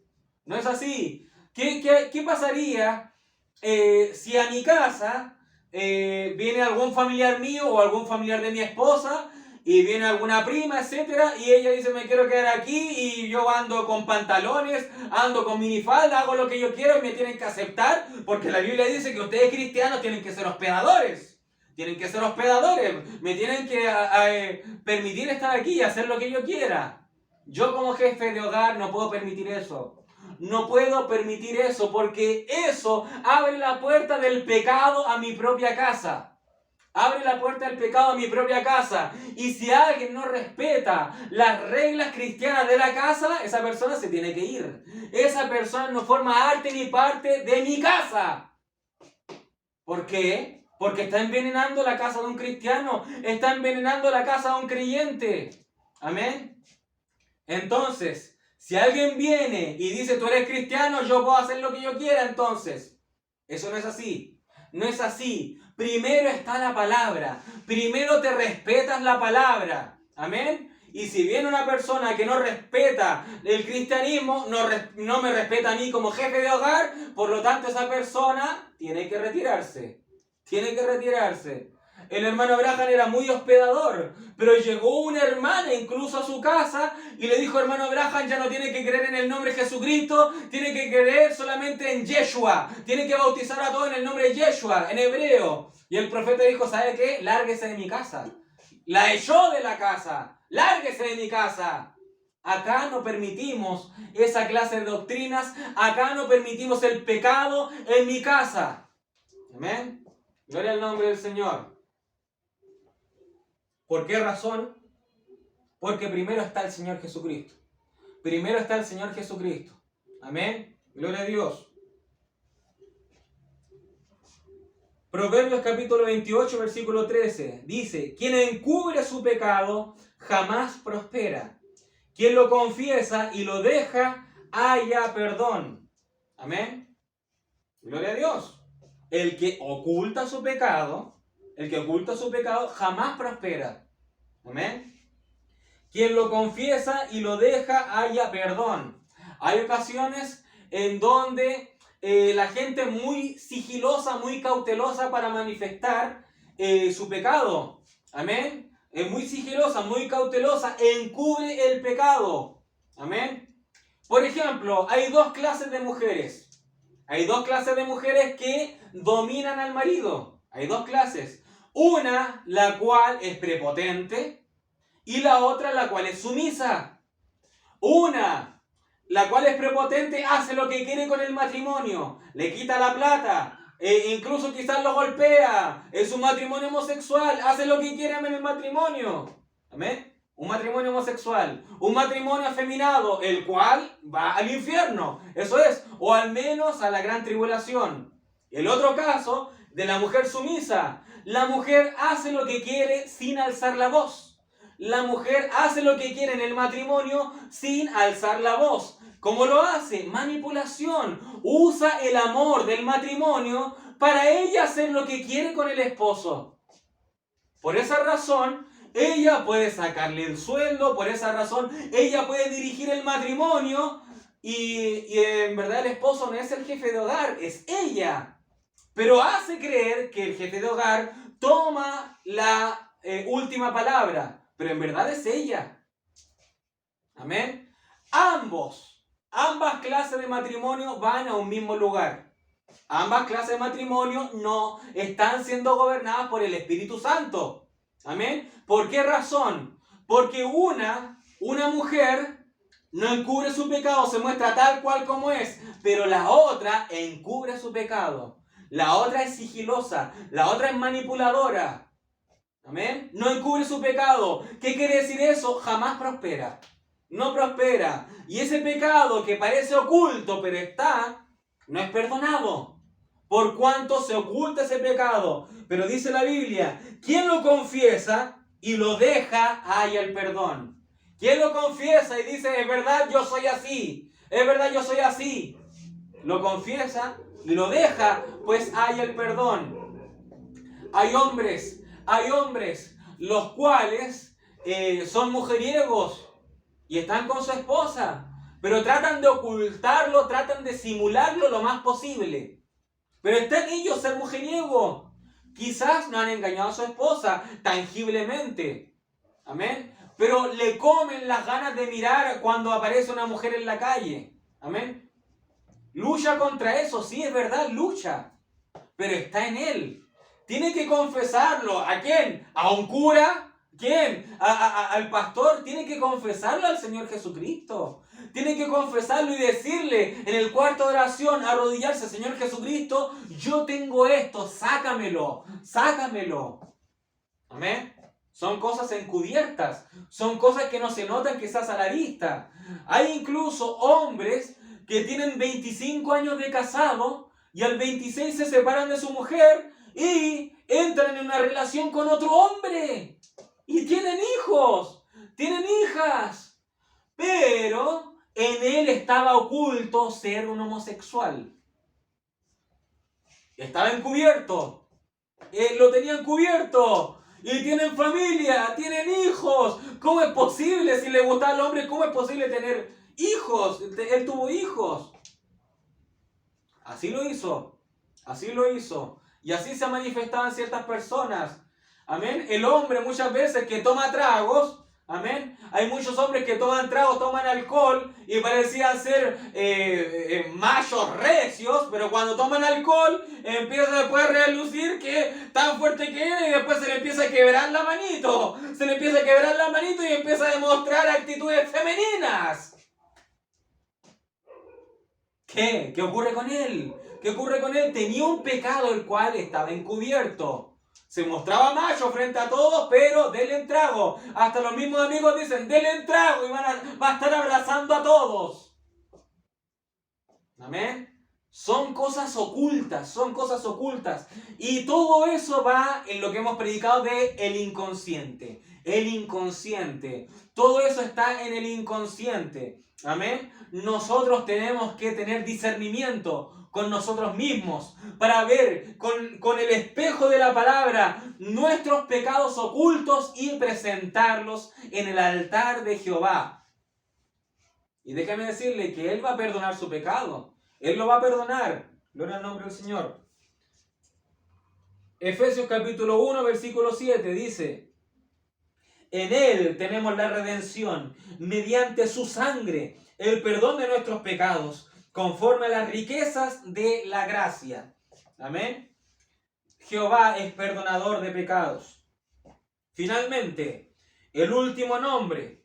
Speaker 1: No es así. ¿Qué pasaría si a mi casa viene algún familiar mío o algún familiar de mi esposa y viene alguna prima, etcétera, y ella dice, me quiero quedar aquí y yo ando con pantalones, ando con minifalda, hago lo que yo quiero y me tienen que aceptar porque la Biblia dice que ustedes cristianos tienen que ser hospedadores. Tienen que ser hospedadores. Me tienen que permitir estar aquí y hacer lo que yo quiera. Yo como jefe de hogar no puedo permitir eso. No puedo permitir eso porque eso abre la puerta del pecado a mi propia casa. Abre la puerta del pecado a mi propia casa. Y si alguien no respeta las reglas cristianas de la casa, esa persona se tiene que ir. Esa persona no forma arte ni parte de mi casa. ¿Por qué? Porque está envenenando la casa de un cristiano. Está envenenando la casa de un creyente. Amén. Entonces, si alguien viene y dice, tú eres cristiano, yo puedo hacer lo que yo quiera, entonces, eso no es así. No es así. Primero está la palabra. Primero te respetas la palabra. Amén. Y si viene una persona que no respeta el cristianismo, no me respeta a mí como jefe de hogar, por lo tanto esa persona tiene que retirarse. Tiene que retirarse. El hermano Abraham era muy hospedador, pero llegó una hermana incluso a su casa y le dijo, hermano Abraham, ya no tiene que creer en el nombre de Jesucristo, tiene que creer solamente en Yeshua, tiene que bautizar a todos en el nombre de Yeshua, en hebreo. Y el profeta dijo, ¿sabe qué? Lárguese de mi casa. La echó de la casa, lárguese de mi casa. Acá no permitimos esa clase de doctrinas. Acá no permitimos el pecado en mi casa. Amén. Gloria al nombre del Señor. ¿Por qué razón? Porque primero está el Señor Jesucristo. Primero está el Señor Jesucristo. Amén. Gloria a Dios. Proverbios capítulo 28, versículo 13. Dice, quien encubre su pecado jamás prospera. Quien lo confiesa y lo deja, haya perdón. Amén. Gloria a Dios. El que oculta su pecado, jamás prospera. Amén. Quien lo confiesa y lo deja, haya perdón. Hay ocasiones en donde la gente es muy sigilosa, muy cautelosa para manifestar su pecado. Amén. Es muy sigilosa, muy cautelosa, encubre el pecado. Amén. Por ejemplo, hay dos clases de mujeres. Hay dos clases de mujeres que dominan al marido. Hay dos clases. Una, la cual es prepotente, y la otra, la cual es sumisa. Una, la cual es prepotente, hace lo que quiere con el matrimonio. Le quita la plata. Incluso quizás lo golpea. Es un matrimonio homosexual. Hace lo que quiere en el matrimonio. Amén. Un matrimonio homosexual. Un matrimonio afeminado. El cual va al infierno. Eso es. O al menos a la gran tribulación. El otro caso de la mujer sumisa. La mujer hace lo que quiere sin alzar la voz. La mujer hace lo que quiere en el matrimonio sin alzar la voz. ¿Cómo lo hace? Manipulación. Usa el amor del matrimonio para ella hacer lo que quiere con el esposo. Por esa razón, ella puede sacarle el sueldo, por esa razón, ella puede dirigir el matrimonio y en verdad el esposo no es el jefe de hogar, es ella. Pero hace creer que el jefe de hogar toma la última palabra. Pero en verdad es ella. Amén. Ambas clases de matrimonio van a un mismo lugar. Ambas clases de matrimonio no están siendo gobernadas por el Espíritu Santo. Amén. ¿Por qué razón? Porque una mujer no encubre su pecado, se muestra tal cual como es, pero la otra encubre su pecado. La otra es sigilosa, la otra es manipuladora. Amén. No encubre su pecado. ¿Qué quiere decir eso? Jamás prospera. No prospera. Y ese pecado que parece oculto, pero está, no es perdonado. Por cuanto se oculta ese pecado. Pero dice la Biblia, quien lo confiesa y lo deja, haya el perdón. Quien lo confiesa y dice, es verdad, yo soy así. Es verdad, yo soy así. Lo confiesa y lo deja, pues haya el perdón. Hay hombres los cuales son mujeriegos y están con su esposa, pero tratan de ocultarlo, tratan de simularlo lo más posible. Pero está en ellos ser mujeriego. Quizás no han engañado a su esposa tangiblemente. Amén. Pero le comen las ganas de mirar cuando aparece una mujer en la calle. Amén. Lucha contra eso, sí, es verdad, lucha. Pero está en él. Tiene que confesarlo. ¿A quién? ¿A un cura? ¿Quién? ¿Al pastor? Tiene que confesarlo al Señor Jesucristo. Tiene que confesarlo y decirle en el cuarto de oración, arrodillarse, Señor Jesucristo, yo tengo esto, sácamelo, sácamelo. Amén. Son cosas encubiertas, son cosas que no se notan quizás a la vista. Hay incluso hombres que tienen 25 años de casado y al 26 se separan de su mujer y entran en una relación con otro hombre. Y tienen hijos, tienen hijas. Pero en él estaba oculto ser un homosexual. Estaba encubierto. Lo tenían cubierto. Y tienen familia, tienen hijos. ¿Cómo es posible? Si le gustaba al hombre, ¿cómo es posible tener hijos? Él tuvo hijos. Así lo hizo. Así lo hizo. Y así se manifestaban ciertas personas. Amén. El hombre muchas veces que toma tragos, Amén. Hay muchos hombres que toman trago, toman alcohol y parecían ser machos recios, pero cuando toman alcohol empieza después a relucir que tan fuerte que es y después se le empieza a quebrar la manito. Se le empieza a quebrar la manito y empieza a demostrar actitudes femeninas. ¿Qué? ¿Qué ocurre con él? ¿Qué ocurre con él? Tenía un pecado el cual estaba encubierto. Se mostraba macho frente a todos, pero denle un trago. Hasta los mismos amigos dicen, denle un trago y va a estar abrazando a todos. Amén. Son cosas ocultas, son cosas ocultas. Y todo eso va en lo que hemos predicado de el inconsciente. El inconsciente. Todo eso está en el inconsciente. Amén. Nosotros tenemos que tener discernimiento con nosotros mismos para ver con el espejo de la palabra nuestros pecados ocultos y presentarlos en el altar de Jehová. Y déjame decirle que Él va a perdonar su pecado. Él lo va a perdonar. Gloria al nombre del Señor. Efesios capítulo 1, versículo 7 dice: en Él tenemos la redención, mediante su sangre, el perdón de nuestros pecados, conforme a las riquezas de la gracia. Amén. Jehová es perdonador de pecados. Finalmente, el último nombre.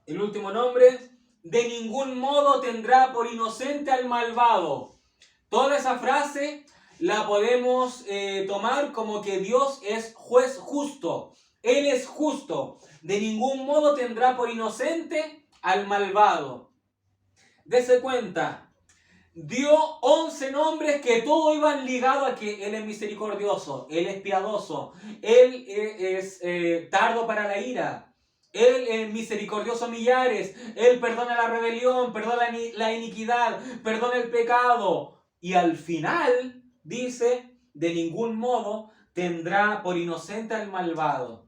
Speaker 1: El último nombre, de ningún modo tendrá por inocente al malvado. Toda esa frase la podemos tomar como que Dios es juez justo. Él es justo. De ningún modo tendrá por inocente al malvado. Dese cuenta, dio 11 nombres que todos iban ligados a que Él es misericordioso, Él es piadoso, Él es tardo para la ira, Él es misericordioso millares, Él perdona la rebelión, perdona la iniquidad, perdona el pecado. Y al final dice, de ningún modo tendrá por inocente al malvado.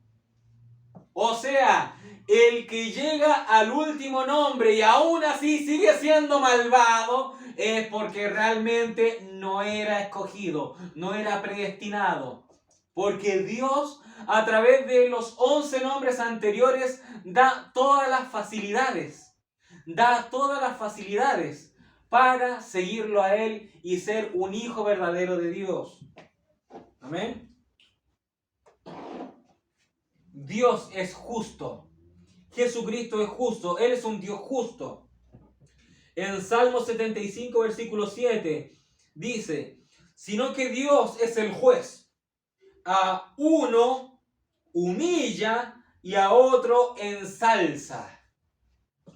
Speaker 1: O sea, el que llega al último nombre y aún así sigue siendo malvado es porque realmente no era escogido, no era predestinado. Porque Dios, a través de los 11 nombres anteriores, da todas las facilidades. Da todas las facilidades para seguirlo a Él y ser un hijo verdadero de Dios. Amén. Dios es justo. Jesucristo es justo. Él es un Dios justo. En Salmo 75, versículo 7, dice, sino que Dios es el juez. A uno humilla y a otro ensalza.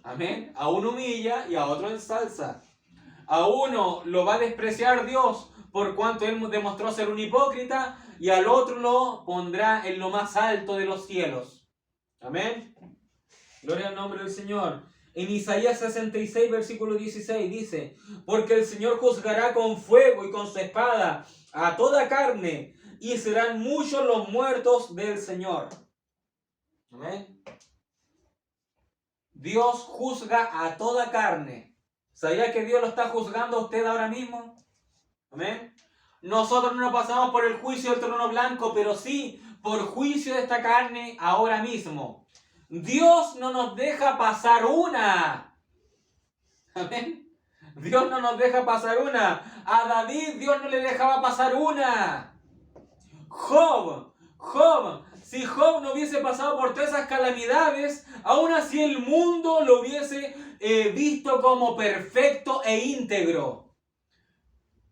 Speaker 1: Amén. A uno humilla y a otro ensalza. A uno lo va a despreciar Dios por cuanto él demostró ser un hipócrita, y al otro lo pondrá en lo más alto de los cielos. Amén. Gloria al nombre del Señor. En Isaías 66, versículo 16 dice, porque el Señor juzgará con fuego y con su espada a toda carne, y serán muchos los muertos del Señor. Amén. Dios juzga a toda carne. ¿Sabía que Dios lo está juzgando a usted ahora mismo? Amén. Nosotros no pasamos por el juicio del trono blanco, pero sí por juicio de esta carne ahora mismo. Dios no nos deja pasar una. Amén. Dios no nos deja pasar una. A David Dios no le dejaba pasar una. Job, si Job no hubiese pasado por todas esas calamidades, aún así el mundo lo hubiese visto como perfecto e íntegro.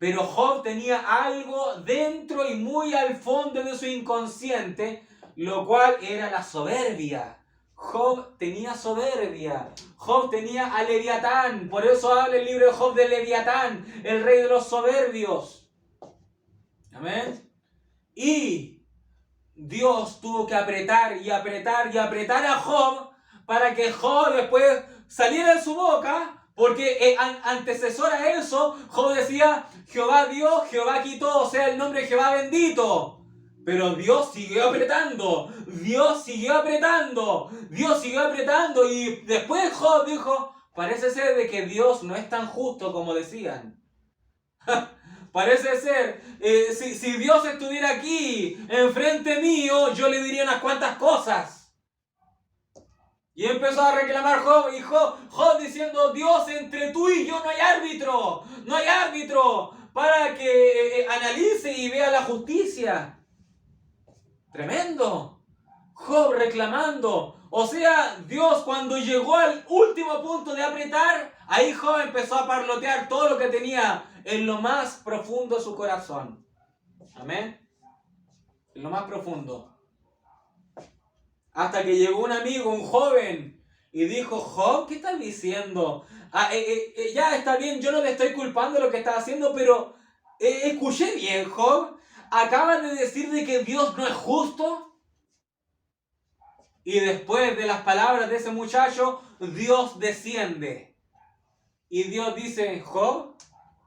Speaker 1: Pero Job tenía algo dentro y muy al fondo de su inconsciente, lo cual era la soberbia. Job tenía soberbia. Job tenía a Leviatán. Por eso habla el libro de Job de Leviatán, el rey de los soberbios. Amén. Y Dios tuvo que apretar y apretar y apretar a Job para que Job después saliera de su boca. Porque antecesor a eso, Job decía, Jehová dio, Jehová quitó, sea el nombre de Jehová bendito. Pero Dios siguió apretando, Dios siguió apretando, Dios siguió apretando. Y después Job dijo, parece ser de que Dios no es tan justo como decían. parece ser, si Dios estuviera aquí, enfrente mío, yo le diría unas cuantas cosas. Y empezó a reclamar Job, y Job diciendo, Dios, entre tú y yo no hay árbitro para que analice y vea la justicia. Tremendo. Job reclamando. O sea, Dios cuando llegó al último punto de apretar, ahí Job empezó a parlotear todo lo que tenía en lo más profundo de su corazón. Amén. En lo más profundo. Hasta que llegó un amigo, un joven, y dijo, Job, ¿qué estás diciendo? Ya está bien, yo no te estoy culpando de lo que estás haciendo, pero escuché bien, Job. ¿Acabas de decir de que Dios no es justo? Y después de las palabras de ese muchacho, Dios desciende. Y Dios dice, Job,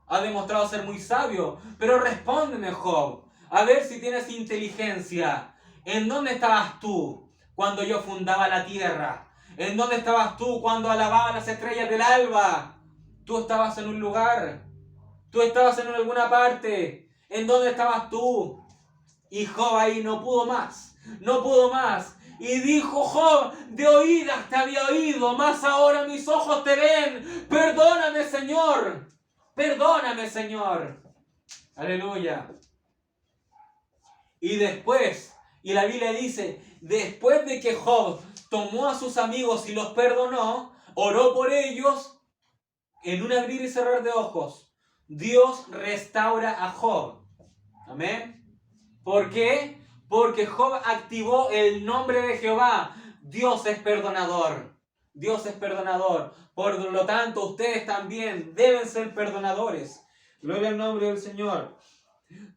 Speaker 1: has demostrado ser muy sabio, pero respóndeme, Job, a ver si tienes inteligencia. ¿En dónde estabas tú cuando yo fundaba la tierra? ¿En dónde estabas tú cuando alababa las estrellas del alba? Tú estabas en un lugar, tú estabas en alguna parte. ¿En dónde estabas tú? Y Job ahí no pudo más. Y dijo Job, de oídas te había oído, mas ahora mis ojos te ven. Perdóname, Señor. Perdóname, Señor. Aleluya. Y después, y la Biblia dice, después de que Job tomó a sus amigos y los perdonó, oró por ellos, en un abrir y cerrar de ojos, Dios restaura a Job. Amén. ¿Por qué? Porque Job activó el nombre de Jehová. Dios es perdonador. Dios es perdonador. Por lo tanto, ustedes también deben ser perdonadores. Gloria al nombre del Señor.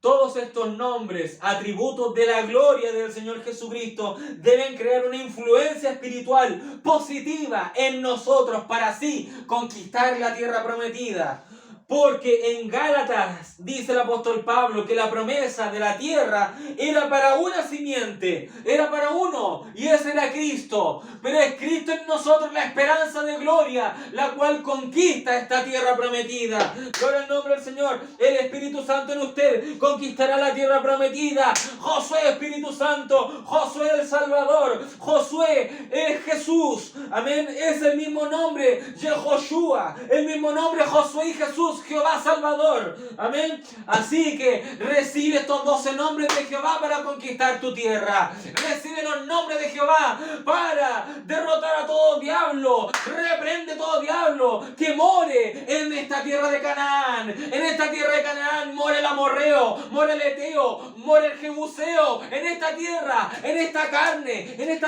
Speaker 1: Todos estos nombres, atributos de la gloria del Señor Jesucristo, deben crear una influencia espiritual positiva en nosotros para así conquistar la tierra prometida. Porque en Gálatas dice el apóstol Pablo que la promesa de la tierra era para una simiente, era para uno, y ese era Cristo. Pero es Cristo en nosotros la esperanza de gloria, la cual conquista esta tierra prometida. Gloria al nombre del Señor. El Espíritu Santo en usted conquistará la tierra prometida. Josué, Espíritu Santo, Josué el Salvador, Josué es Jesús. Amén. Es el mismo nombre, Yehoshua, el mismo nombre, Josué y Jesús. Jehová Salvador. Amén. Así que recibe estos 12 nombres de Jehová para conquistar tu tierra. Recibe los nombres de Jehová para derrotar a todo diablo. Reprende todo diablo que more en esta tierra de Canaán. En esta tierra de Canaán more el amorreo, more el eteo, more el jebuseo. En esta tierra, en esta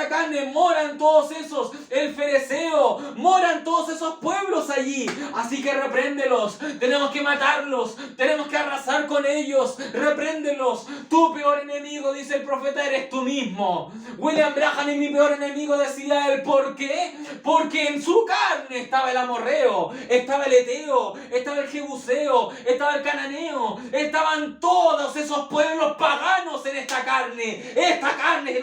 Speaker 1: carne moran todos esos, el fereceo, moran todos esos pueblos allí. Así que repréndelos. Tenemos que matarlos, tenemos que arrasar con ellos, repréndelos. Tu peor enemigo, dice el profeta, eres tú mismo. William Branham es mi peor enemigo, decía él. ¿Por qué? Porque en su carne estaba el amorreo, estaba el eteo, estaba el jebuseo, estaba el cananeo, estaban todos esos pueblos paganos en esta carne. Esta carne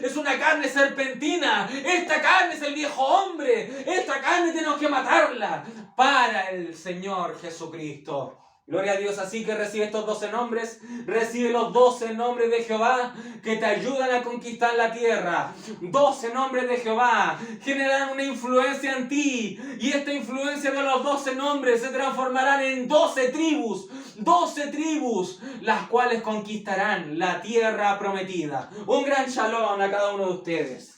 Speaker 1: es una carne serpentina, esta carne es el viejo hombre, esta carne tenemos que matarla para el Señor Jesucristo. Gloria a Dios. Así que recibe estos 12 nombres, recibe los 12 nombres de Jehová que te ayudan a conquistar la tierra. 12 nombres de Jehová generarán una influencia en ti, y esta influencia de los 12 nombres se transformarán en 12 tribus, las cuales conquistarán la tierra prometida. Un gran shalom a cada uno de ustedes.